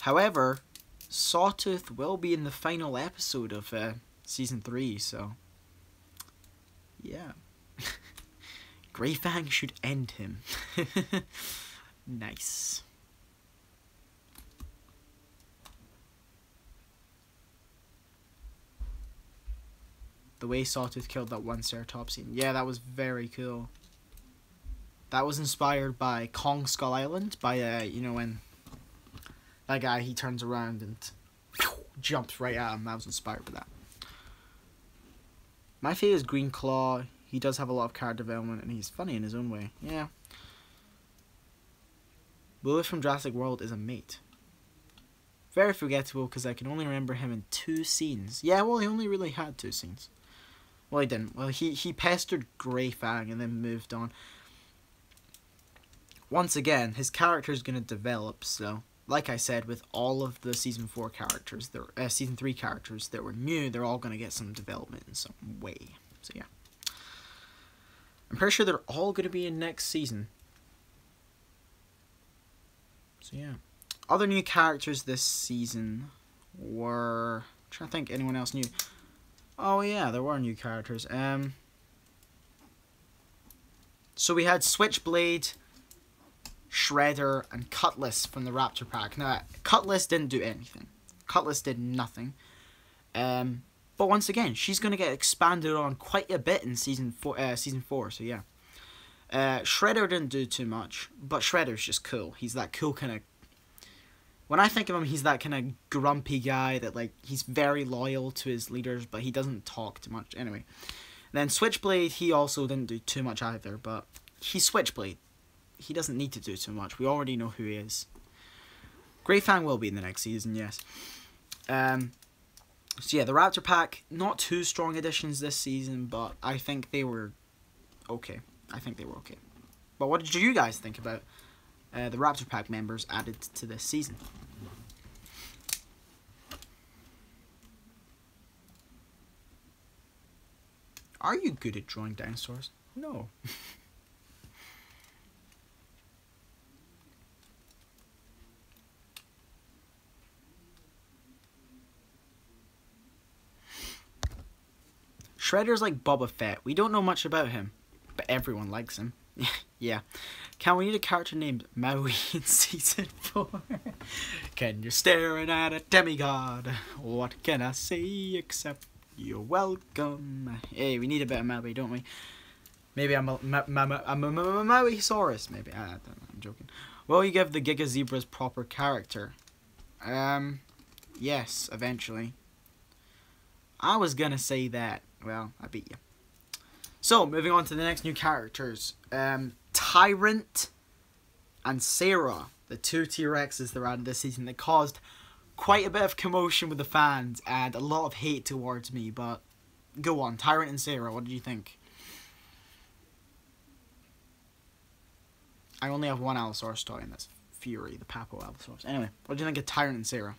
S1: However, Sawtooth will be in the final episode of Season 3, so... Yeah. Greyfang should end him. Nice. The way Sawtooth killed that one Ceratopsian. Yeah, that was very cool. That was inspired by Kong Skull Island. By, you know, when that guy, he turns around and jumps right at him. That was inspired by that. My favourite is Green Claw. He does have a lot of character development and he's funny in his own way. Yeah. Willis from Jurassic World is a mate. Very forgettable because I can only remember him in 2 scenes. Yeah, well, he only really had 2 scenes. Well, he didn't. Well, he pestered Greyfang and then moved on. Once again, his character is going to develop, so... Like I said, with all of the Season 4 characters, Season 3 characters that were new, they're all going to get some development in some way. So, yeah. I'm pretty sure they're all going to be in next season. So, yeah. Other new characters this season were... I'm trying to think anyone else new. Oh, yeah, there were new characters. So, we had Switchblade... Shredder, and Cutlass from the Raptor Pack. Now, Cutlass didn't do anything. Cutlass did nothing. But once again, she's going to get expanded on quite a bit in Season 4, so yeah. Shredder didn't do too much, but Shredder's just cool. He's that cool kind of... When I think of him, he's that kind of grumpy guy that, like, he's very loyal to his leaders, but he doesn't talk too much. Anyway. Then Switchblade, he also didn't do too much either, but he's Switchblade. He doesn't need to do too much. We already know who he is. Greyfang will be in the next season, yes. So yeah, the Raptor Pack, not too strong additions this season, but I think they were okay. I think they were okay. But what did you guys think about the Raptor Pack members added to this season? Are you good at drawing dinosaurs? No. Shredder's like Boba Fett. We don't know much about him, but everyone likes him. Yeah. Can we need a character named Maui in Season 4? Can you're staring at a demigod? What can I say except you're welcome? Hey, we need a bit of Maui, don't we? Maybe I'm a Maui-saurus. Maybe. I don't know. I'm joking. Will you give the Giga Zebras proper character? Yes, eventually. I was gonna say that. Well, I beat you. So, moving on to the next new characters. Tyrant and Sarah, the 2 T-Rexes that are added this season. They caused quite a bit of commotion with the fans and a lot of hate towards me, but go on. Tyrant and Sarah, what did you think? I only have one Allosaurus toy, and that's Fury, the Papo Allosaurus. Anyway, what did you think of Tyrant and Sarah?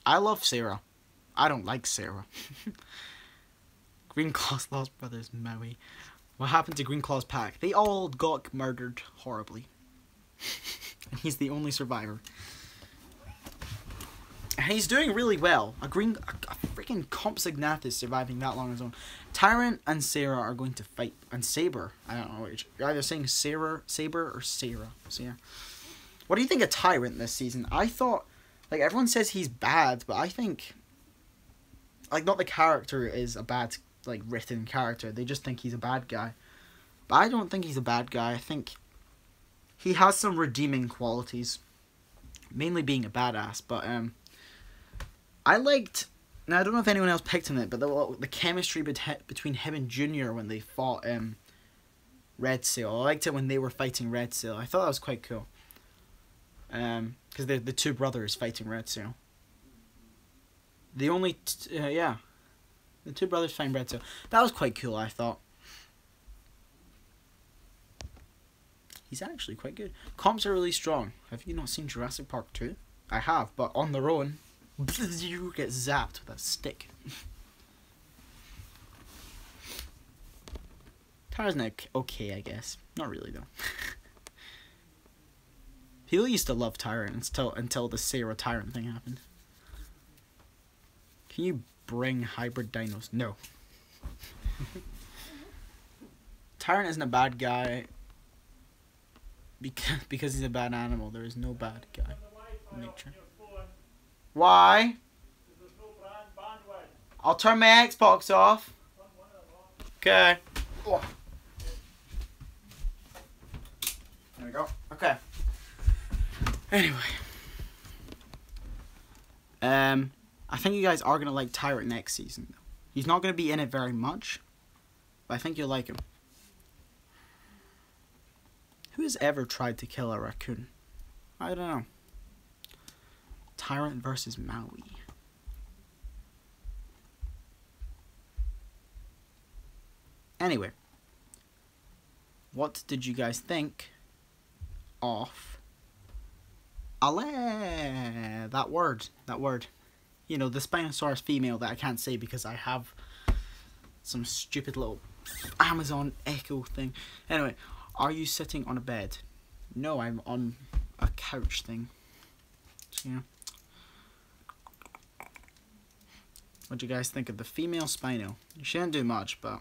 S1: I love Sarah. I don't like Sarah. Green Claw's lost brothers, Maui. What happened to Green Claw's pack? They all got murdered horribly. And he's the only survivor. And he's doing really well. A freaking Compsognathus surviving that long on his own. Tyrant and Sarah are going to fight. And Saber. I don't know. You're either saying Saber or Sarah. So yeah. What do you think of Tyrant this season? I thought... Like, everyone says he's bad, but I think... Like, not the character is a bad, like, written character. They just think he's a bad guy. But I don't think he's a bad guy. I think he has some redeeming qualities. Mainly being a badass, but, I liked... Now, I don't know if anyone else picked on it, but the chemistry between him and Junior when they fought, Red Seal. I liked it when they were fighting Red Seal. I thought that was quite cool. Because they're the 2 brothers fighting Red Seal. The only... yeah. The two brothers find bread, so that was quite cool, I thought. He's actually quite good. Comps are really strong. Have you not seen Jurassic Park 2? I have, but on their own, you get zapped with a stick. Tara's not okay, I guess. Not really, though. People used to love Tyrant until the Sarah Tyrant thing happened. Can you bring hybrid dinos? No. Tyrant isn't a bad guy because he's a bad animal. There is no bad guy in nature. Why? I'll turn my Xbox off. Okay. Oh. There we go. Okay. Anyway. I think you guys are going to like Tyrant next season. He's not going to be in it very much, but I think you'll like him. Who has ever tried to kill a raccoon? I don't know. Tyrant versus Maui. Anyway. What did you guys think of Ale? That word. You know, the Spinosaurus female that I can't say because I have some stupid little Amazon Echo thing. Anyway, are you sitting on a bed? No, I'm on a couch thing. So, yeah. What do you guys think of the female Spino? She didn't do much, but...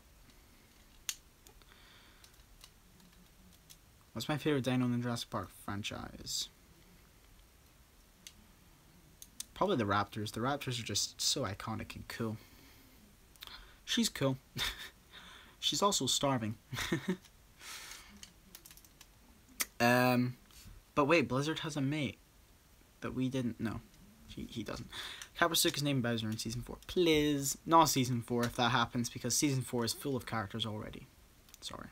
S1: What's my favorite dino in the Jurassic Park franchise? Probably the raptors. The raptors are just so iconic and cool. She's cool. She's also starving. But wait, Blizzard has a mate that we didn't know. He doesn't. Caprasuke is named Bowser in Season 4. Please. Not Season 4 if that happens, because Season 4 is full of characters already. Sorry.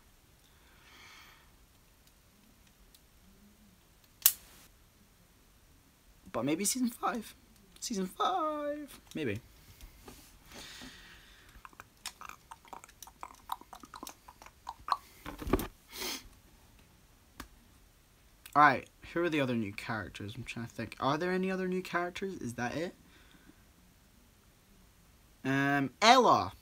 S1: But maybe Season 5. Season 5. Maybe. Alright, who are the other new characters? I'm trying to think. Are there any other new characters? Is that it? Ella.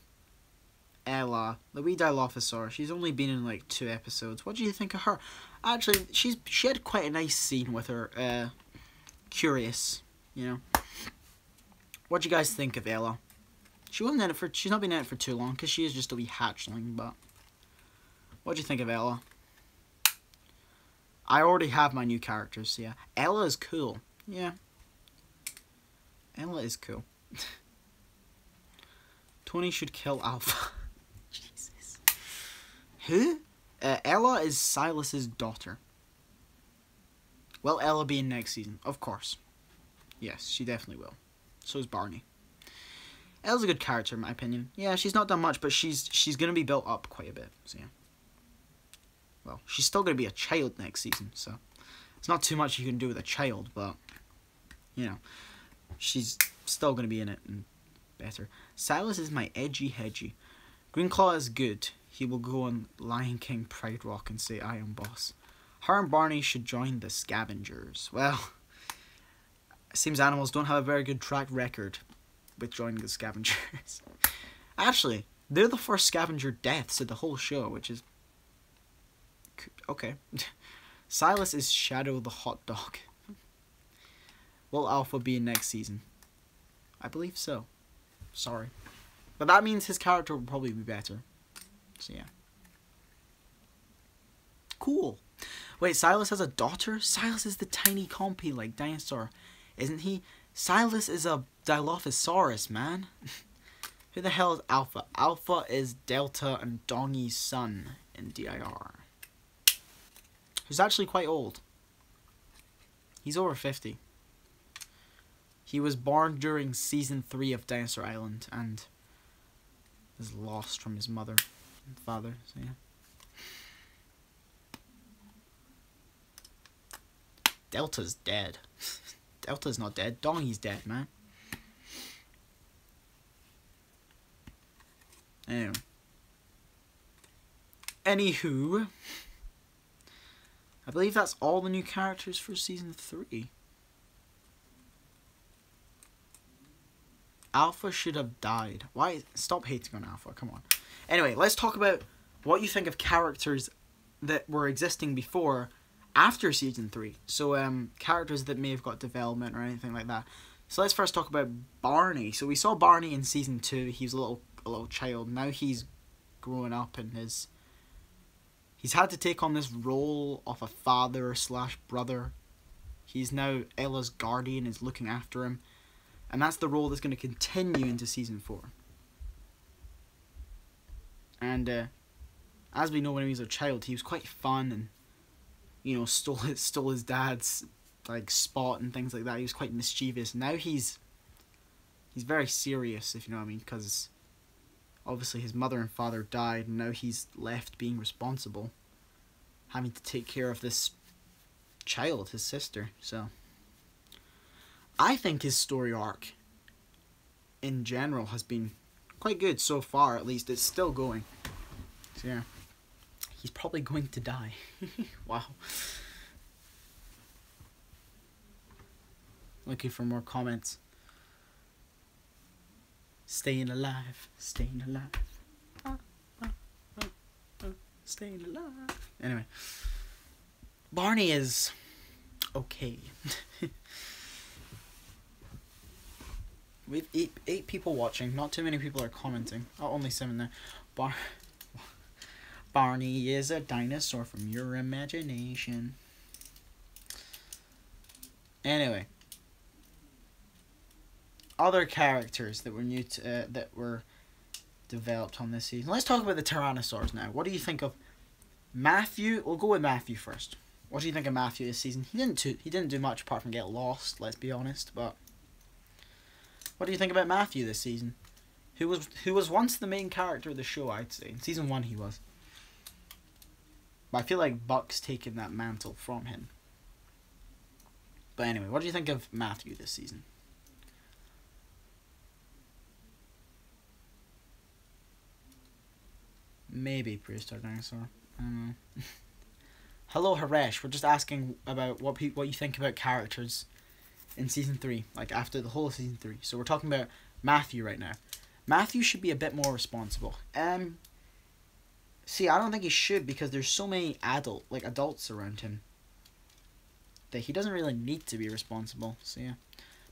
S1: Ella. The wee Dilophosaur. She's only been in like 2 episodes. What do you think of her? Actually, she had quite a nice scene with her, Curious, you know. What do you guys think of Ella? She's not been in it for too long, because she is just a wee hatchling, but... What do you think of Ella? I already have my new characters, so yeah. Ella is cool. Yeah. Ella is cool. Tony should kill Alpha. Jesus. Who? Ella is Silas's daughter. Will Ella be in next season? Of course. Yes, she definitely will. So is Barney. Ella's a good character, in my opinion. Yeah, she's not done much, but she's going to be built up quite a bit, so yeah. Well, she's still going to be a child next season, so it's not too much you can do with a child, but, you know, she's still going to be in it and better. Silas is my edgy hedgy. Greenclaw is good. He will go on Lion King Pride Rock and say, I am boss. Her and Barney should join the Scavengers. Well, it seems animals don't have a very good track record with joining the Scavengers. Actually, they're the first scavenger deaths of the whole show, which is... Okay. Silas is Shadow the Hot Dog. Will Alpha be in next season? I believe so. Sorry. But that means his character will probably be better. So yeah. Cool. Wait, Silas has a daughter? Silas is the tiny compy like dinosaur, isn't he? Silas is a Dilophosaurus, man. Who the hell is Alpha? Alpha is Delta and Donnie's son in DIR. Who's actually quite old. He's over 50. He was born during Season 3 of Dinosaur Island and is lost from his mother and father, so yeah. Delta's dead. Delta's not dead. Donnie's dead, man. Anywho, I believe that's all the new characters for season 3. Alpha should have died. Why? Stop hating on Alpha. Come on. Anyway, let's talk about what you think of characters that were existing before, after season 3. So, characters that may have got development or anything like that. So let's first talk about Barney. So we saw Barney in season 2. He was a little child. Now he's growing up and he's had to take on this role of a father / brother. He's now Ella's guardian, is looking after him. And that's the role that's going to continue into season 4. And as we know, when he was a child, he was quite fun and, you know, stole his dad's like spot and things like that. He was quite mischievous. Now he's very serious, if you know what I mean, because obviously his mother and father died, and now he's left being responsible, having to take care of this child, his sister. So I think his story arc in general has been quite good so far. At least it's still going. So yeah, he's probably going to die. Wow. Looking for more comments. Staying alive, staying alive, staying alive. Anyway, Barney is okay. We've eight people watching. Not too many people are commenting. Oh, only 7 there. Barney is a dinosaur from your imagination. Anyway, other characters that were new to, that were developed on this season. Let's talk about the Tyrannosaurs now. What do you think of Matthew? We'll go with Matthew first. What do you think of Matthew this season? He didn't do much apart from get lost. Let's be honest. But what do you think about Matthew this season? Who was once the main character of the show, I'd say. In season 1 he was. But I feel like Buck's taken that mantle from him. But anyway, what do you think of Matthew this season? Maybe prehistoric dinosaur. I don't know. Hello, Haresh. We're just asking about what you think about characters in season 3, like after the whole of season 3. So we're talking about Matthew right now. Matthew should be a bit more responsible. See, I don't think he should, because there's so many adults around him that he doesn't really need to be responsible. So yeah,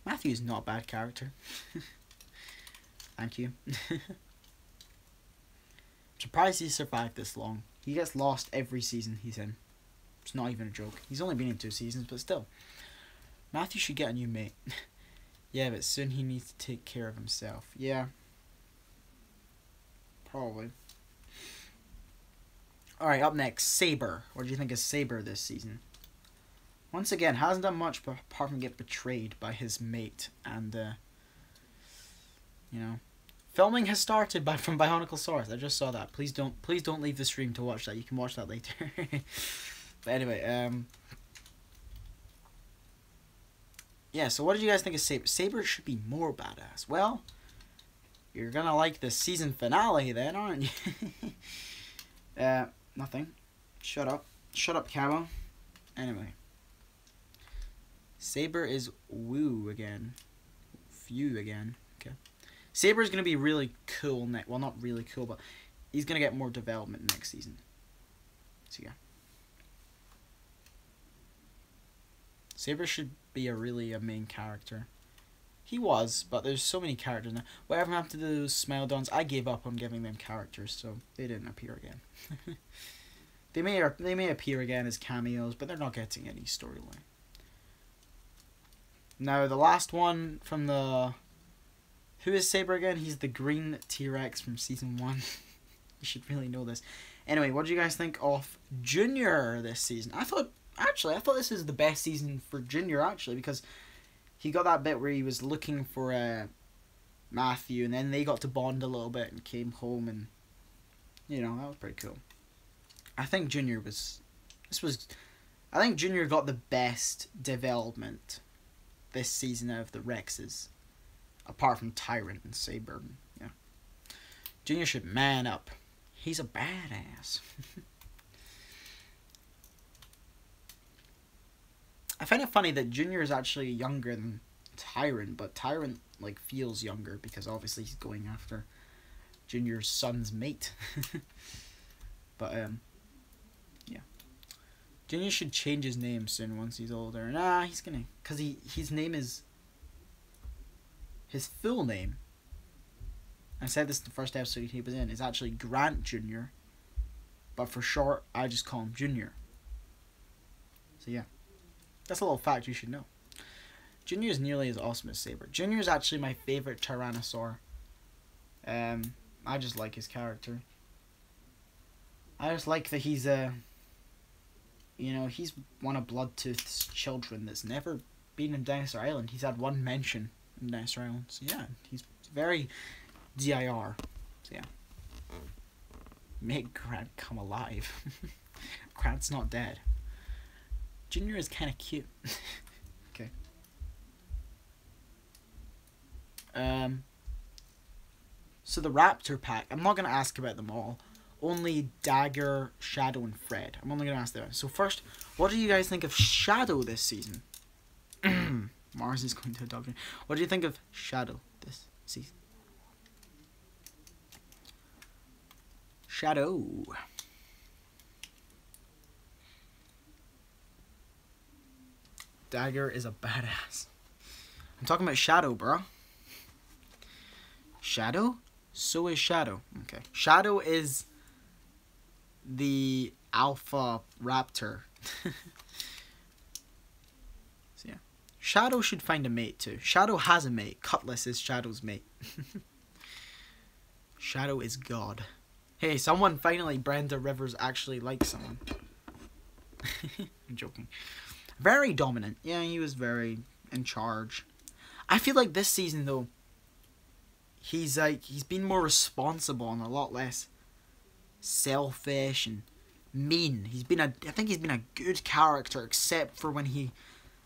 S1: Matthew's not a bad character. Thank you. Surprised he survived this long. He gets lost every season he's in. It's not even a joke. He's only been in 2 seasons, but still. Matthew should get a new mate. Yeah, but soon he needs to take care of himself. Yeah. Probably. Alright, up next, Saber. What do you think of Saber this season? Once again, hasn't done much apart from get betrayed by his mate. And, you know, filming has started from Bionicle Source. I just saw that. Please don't leave the stream to watch that. You can watch that later. But anyway, yeah, so what did you guys think of Saber? Saber should be more badass. Well, you're gonna like the season finale then, aren't you? Nothing. Shut up. Shut up, Camo. Anyway. Saber is woo again. Few again. Okay. Saber is going to be really cool next. Well, not really cool, but he's going to get more development next season. So, yeah. Saber should be a main character. He was, but there's so many characters now. Whatever happened to those Smilodons, I gave up on giving them characters, so they didn't appear again. They may appear again as cameos, but they're not getting any storyline. Now, the last one from the... Who is Saber again? He's the green T-Rex from season 1. You should really know this. Anyway, what do you guys think of Junior this season? I thought this is the best season for Junior, actually, because he got that bit where he was looking for Matthew, and then they got to bond a little bit and came home, and, you know, that was pretty cool. I think Junior got the best development this season out of the Rexes, apart from Tyrant and Saber. Yeah, Junior should man up. He's a badass. I find it funny that Junior is actually younger than Tyrant, but Tyrant like feels younger because obviously he's going after Junior's son's mate. But yeah, Junior should change his name soon once he's older. Nah, he's gonna, cause his name is his full name. I said this in the first episode he was in, is actually Grant Junior, but for short I just call him Junior. So yeah, that's a little fact you should know. Junior is nearly as awesome as Saber. Junior is actually my favorite Tyrannosaur. I just like his character. I just like that he's he's one of Bloodtooth's children that's never been in Dinosaur Island. He's had one mention in Dinosaur Island. So yeah, he's very DIR. So yeah. Make Grant come alive. Grant's not dead. Junior is kind of cute. Okay. So the Raptor pack, I'm not going to ask about them all. Only Dagger, Shadow, and Fred. I'm only going to ask them. So first, what do you guys think of Shadow this season? Mars is going to adoption. What do you think of Shadow this season? Shadow. Dagger is a badass. I'm talking about Shadow, bro. Shadow? So is Shadow. Okay. Shadow is the alpha raptor. So yeah. Shadow should find a mate too. Shadow has a mate. Cutlass is Shadow's mate. Shadow is God. Hey, someone finally, Brenda Rivers actually likes someone. I'm joking. Very dominant. Yeah, he was very in charge. I feel like this season though, he's been more responsible and a lot less selfish and mean. I think he's been a good character, except for when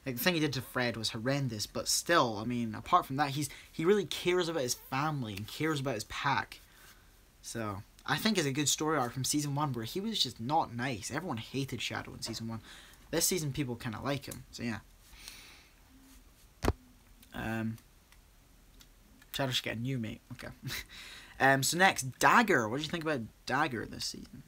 S1: the thing he did to Fred was horrendous, but still, I mean, apart from that, he really cares about his family and cares about his pack. So I think it's a good story arc from season 1 where he was just not nice. Everyone hated Shadow in season 1. This season people kind of like him. So yeah. Shadow should get a new mate. Okay. So next, Dagger. What do you think about Dagger this season?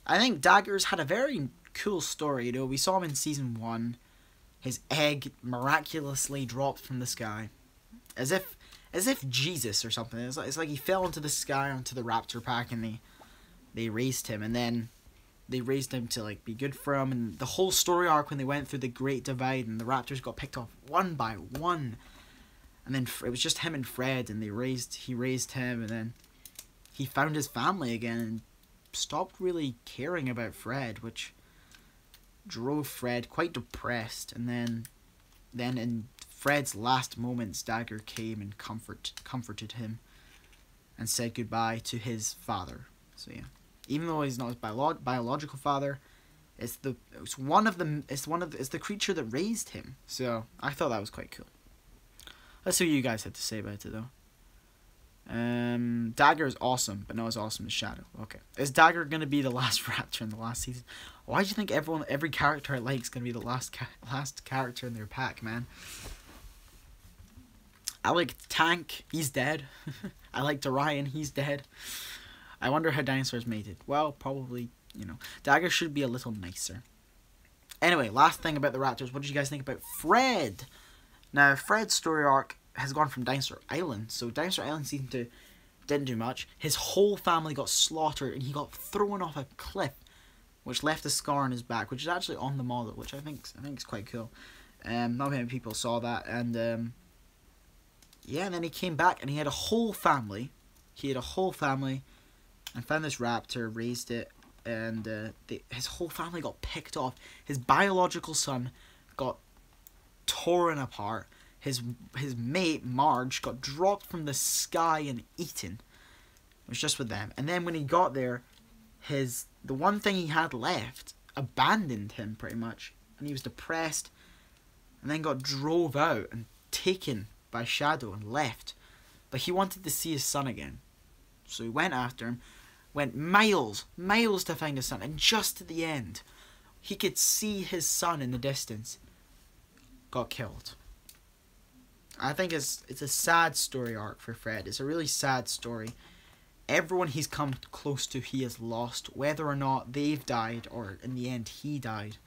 S1: I think Dagger's had a very cool story. You know, we saw him in season 1. His egg miraculously dropped from the sky, as if Jesus or something. It's like he fell into the sky onto the Raptor pack, and they raised him, and then they raised him to like be good for him. And the whole story arc when they went through the Great Divide and the Raptors got picked off one by one, and then it was just him and Fred, and he raised him, and then he found his family again and stopped really caring about Fred, which drove Fred quite depressed. And then in Fred's last moments, Dagger came and comforted him and said goodbye to his father. So yeah. Even though he's not his biological father, it's the creature that raised him. So I thought that was quite cool. Let's see what you guys had to say about it though. Dagger is awesome, but not as awesome as Shadow. Okay, is Dagger gonna be the last Raptor in the last season? Why do you think every character I like is gonna be the last character in their pack, man? I like Tank. He's dead. I like Dorian. He's dead. I wonder how dinosaurs mated. Well, probably, Dagger should be a little nicer. Anyway, last thing about the Raptors. What did you guys think about Fred? Now, Fred's story arc has gone from Dinosaur Island. So, Dinosaur Island Season 2 didn't do much. His whole family got slaughtered, and he got thrown off a cliff, which left a scar on his back, which is actually on the model, which I think is quite cool. Not many people saw that. And, yeah, and then he came back, and he had a whole family. And found this raptor, raised it, and his whole family got picked off. His biological son got torn apart. His mate, Marge, got dropped from the sky and eaten. It was just with them. And then when he got there, the one thing he had left abandoned him pretty much. And he was depressed, and then got drove out and taken by Shadow and left. but he wanted to see his son again. So he went after him, went miles to find his son, and just at the end, he could see his son in the distance. Got killed. I think it's a sad story arc for Fred. It's a really sad story. Everyone he's come close to, he has lost, whether or not they've died or in the end he died.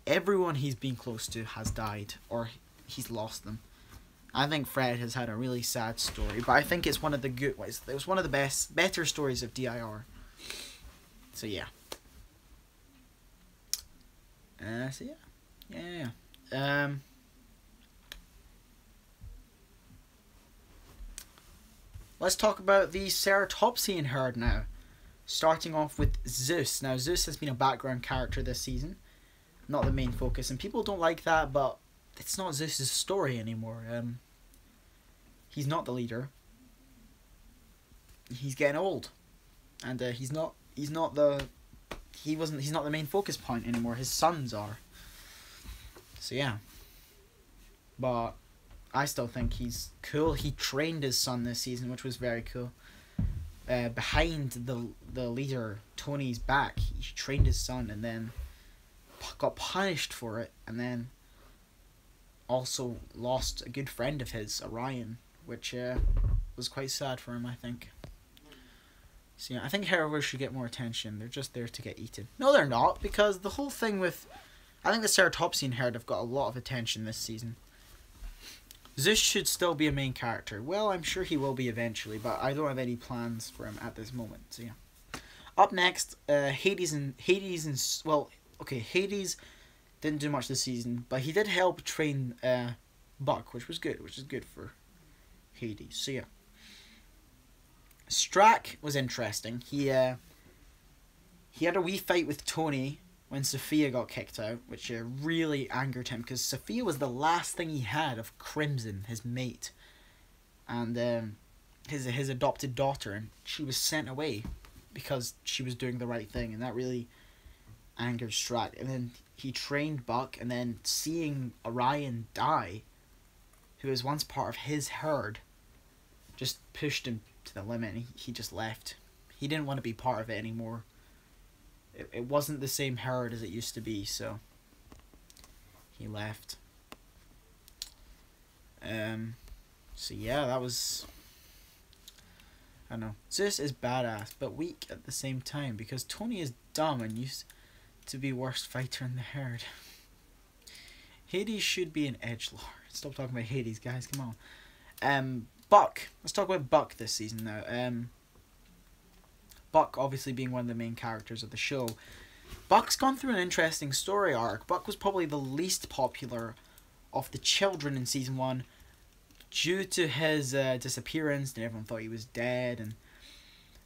S1: Everyone he's been close to has died or he's lost them. I think Fred has had a really sad story, but I think it's one of the good ones. It was one of the better stories of DIR. So yeah. Let's talk about the Ceratopsian herd now. Starting off with Zeus. Now, Zeus has been a background character this season, not the main focus, and people don't like that, but it's not Zeus's story anymore. He's not the leader. He's getting old, and he's not the main focus point anymore. His sons are. So yeah. But I still think he's cool. He trained his son this season, which was very cool. Behind the leader Tony's back, he trained his son and then got punished for it, and then also lost a good friend of his, Orion, which was quite sad for him, I think. So yeah, I think heroes should get more attention. They're just there to get eaten. No, they're not, because the whole thing with... I think the Ceratopsian herd have got a lot of attention this season. Zeus should still be a main character. Well, I'm sure he will be eventually, but I don't have any plans for him at this moment. So yeah. Up next, Hades didn't do much this season, but he did help train Buck, which is good for Hades. So yeah. Strack was interesting. He had a wee fight with Tony when Sophia got kicked out, which really angered him, because Sophia was the last thing he had of Crimson, his mate, and his adopted daughter, and she was sent away because she was doing the right thing, and that really angered Strack. And then he trained Buck, and then seeing Orion die, who was once part of his herd, just pushed him to the limit, and he just left. He didn't want to be part of it anymore. It wasn't the same herd as it used to be, so he left. So yeah, that was... I don't know. Zeus is badass, but weak at the same time, because Tony is dumb and used to be worst fighter in the herd. Hades should be an edgelord. Stop talking about Hades, guys, come on. Buck. Let's talk about Buck this season now. Buck obviously being one of the main characters of the show. Buck's gone through an interesting story arc. Buck was probably the least popular of the children in Season 1 due to his disappearance, and everyone thought he was dead. And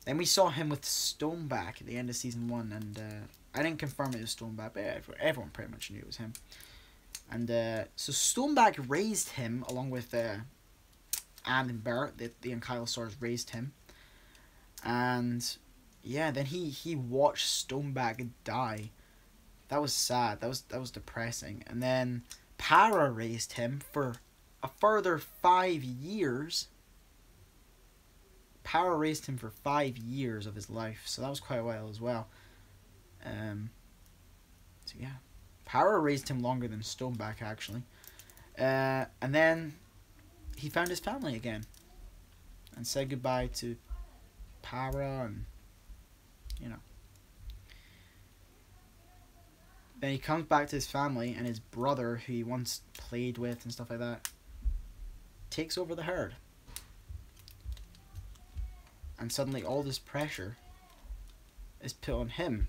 S1: then we saw him with Stoneback at the end of Season 1, and I didn't confirm it was Stoneback, but everyone pretty much knew it was him. And so Stoneback raised him, along with Anne and Bert, the Ankylosaurs raised him. And... yeah, then he watched Stoneback die. That was sad. That was depressing. And then Para raised him for a further 5 years. Para raised him for 5 years of his life, so that was quite a while as well. So yeah, Para raised him longer than Stoneback actually. And then he found his family again and said goodbye to Para and... you know. Then he comes back to his family, and his brother, who he once played with and stuff like that, takes over the herd. And suddenly all this pressure is put on him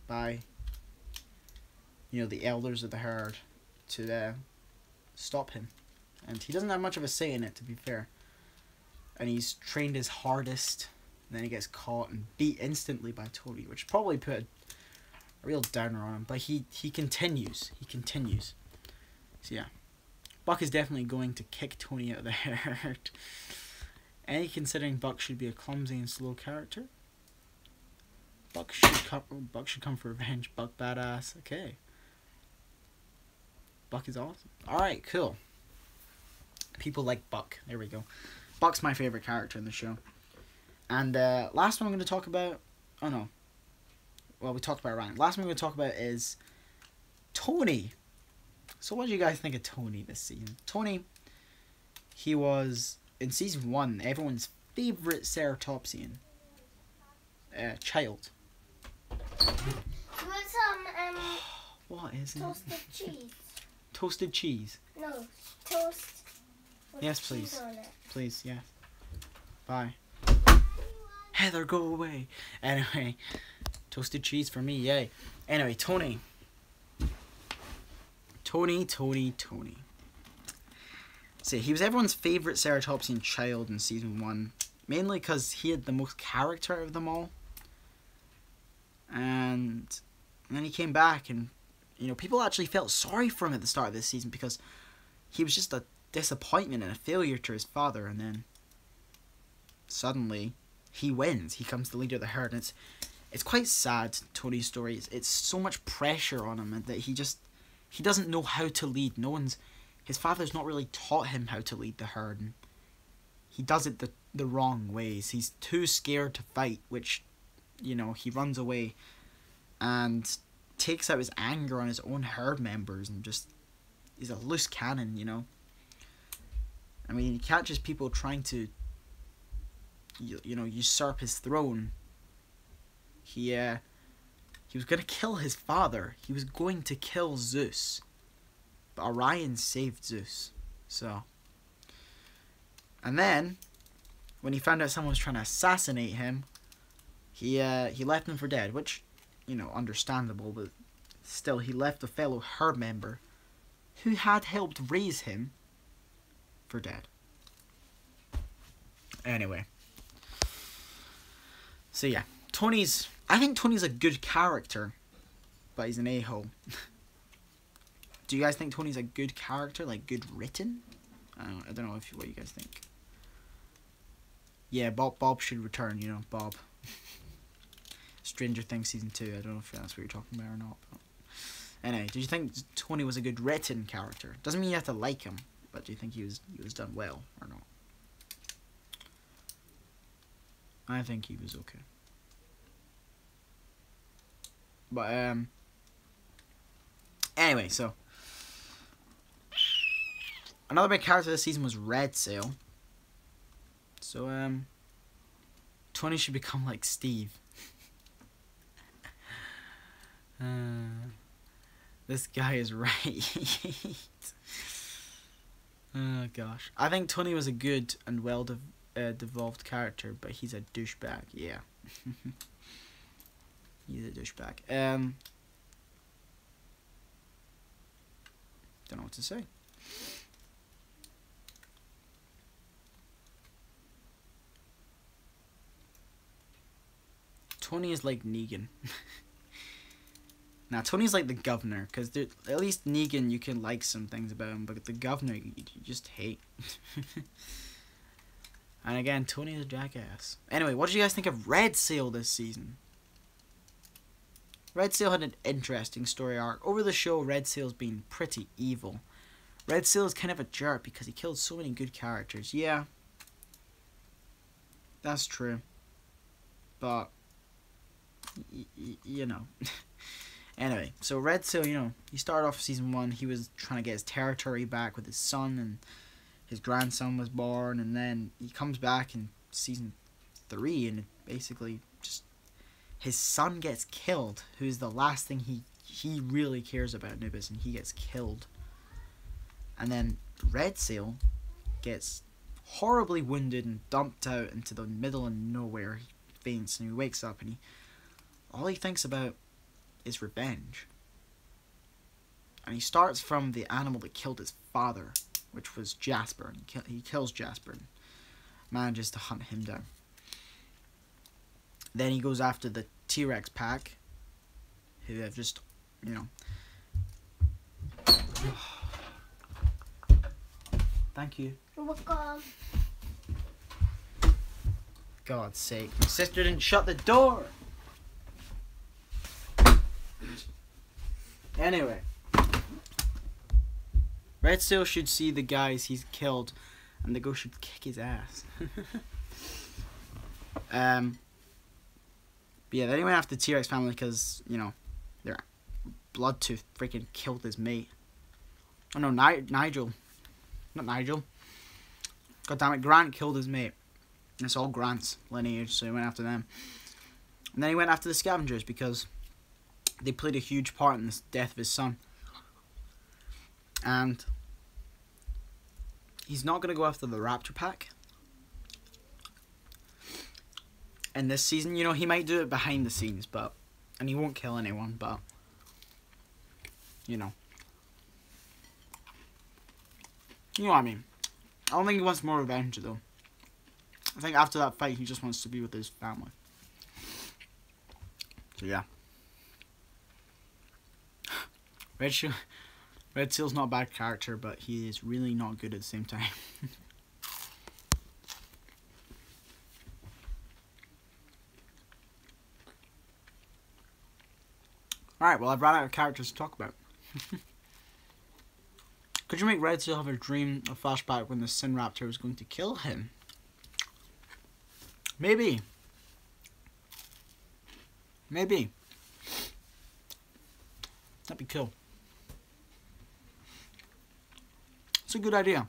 S1: by, you know, the elders of the herd to stop him. And he doesn't have much of a say in it, to be fair. And he's trained his hardest. And then he gets caught and beat instantly by Tony, which probably put a real downer on him. But he continues. He continues. So yeah. Buck is definitely going to kick Tony out of the herd. Any considering Buck should be a clumsy and slow character. Buck should come for revenge. Buck badass. Okay. Buck is awesome. Alright, cool. People like Buck. There we go. Buck's my favorite character in the show. And last one I'm going to talk about... Oh, no. Well, we talked about Ryan. Last one I'm going to talk about is Tony. So what do you guys think of Tony this season? Tony, he was, in Season 1, everyone's favourite Ceratopsian child.
S3: Put some,
S1: What is it?
S3: toasted cheese.
S1: Toasted cheese.
S3: No, toast with
S1: Yes,
S3: cheese
S1: please.
S3: on it.
S1: Please, yes. Bye. Heather, go away. Anyway, toasted cheese for me, yay. Anyway, Tony. Tony. See, he was everyone's favourite Ceratopsian child in Season 1. Mainly because he had the most character out of them all. And then he came back and, you know, people actually felt sorry for him at the start of this season because he was just a disappointment and a failure to his father. And then suddenly he wins. He becomes the leader of the herd. And it's quite sad, Tony's story. It's so much pressure on him that he doesn't know how to lead. His father's not really taught him how to lead the herd. And he does it the wrong ways. He's too scared to fight, which, you know, he runs away and takes out his anger on his own herd members and just is a loose cannon, you know. I mean, he catches people trying to, you know, usurp his throne. He was going to kill his father. He was going to kill Zeus. But Orion saved Zeus. So. And then, when he found out someone was trying to assassinate him, he left him for dead. Which, you know, understandable. But still, he left a fellow herd member who had helped raise him for dead. Anyway. So yeah, I think Tony's a good character, but he's an a-hole. Do you guys think Tony's a good character, like good written? I don't know what you guys think. Yeah, Bob should return, you know, Bob. Stranger Things Season 2, I don't know if that's what you're talking about or not. But anyway, do you think Tony was a good written character? Doesn't mean you have to like him, but do you think he was done well or not? I think he was okay. But, anyway, so another big character this season was Red Sail. So, Tony should become like Steve. This guy is right. Oh, gosh. I think Tony was a good and well-devolved character, but he's a douchebag, yeah. He's a douchebag. Don't know what to say. Tony is like Negan. Now, Tony's like the governor, because at least Negan, you can like some things about him, but the governor, you just hate. And again, Tony's a jackass. Anyway, what did you guys think of Red Sail this season? Red Sail had an interesting story arc. Over the show, Red Sail's been pretty evil. Red Sail is kind of a jerk because he killed so many good characters. Yeah, that's true. But, you know. Anyway, so Red Sail, you know, he started off Season 1. He was trying to get his territory back with his son, and his grandson was born. And then he comes back in Season 3, and it basically just... his son gets killed, who's the last thing he really cares about, Anubis, and he gets killed. And then Red Sail gets horribly wounded and dumped out into the middle of nowhere. He faints, and he wakes up, and all he thinks about is revenge. And he starts from the animal that killed his father, which was Jasper. And he kills Jasper and manages to hunt him down. Then he goes after the T-Rex pack, who have just, you know... Thank you.
S3: You're welcome.
S1: God's sake, my sister didn't shut the door! Anyway. Red Seal should see the guys he's killed, and the ghost should kick his ass. But yeah, then he went after the T-Rex family because, you know, their Bloodtooth freaking killed his mate. Oh no, Nigel. Not Nigel. God damn it, Grant killed his mate. It's all Grant's lineage, so he went after them. And then he went after the scavengers because they played a huge part in the death of his son. And he's not going to go after the Raptor Pack in this season. You know, he might do it behind the scenes, and he won't kill anyone, but, you know. You know what I mean. I don't think he wants more revenge, though. I think after that fight, he just wants to be with his family. So, yeah. Red Seal's not a bad character, but he is really not good at the same time. Alright, well, I've run out of characters to talk about. Could you make Red Seal have a dream, a flashback when the Sin Raptor was going to kill him? Maybe. Maybe. That'd be cool. It's a good idea.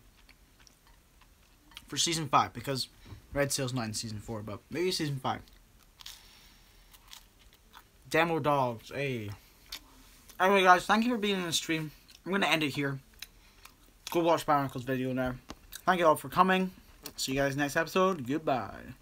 S1: For Season 5, because Red Seal's not in Season 4, but maybe Season 5. Demo dogs, hey. Anyway guys, thank you for being in the stream. I'm going to end it here. Go watch Barnacle's video now. Thank you all for coming. See you guys next episode. Goodbye.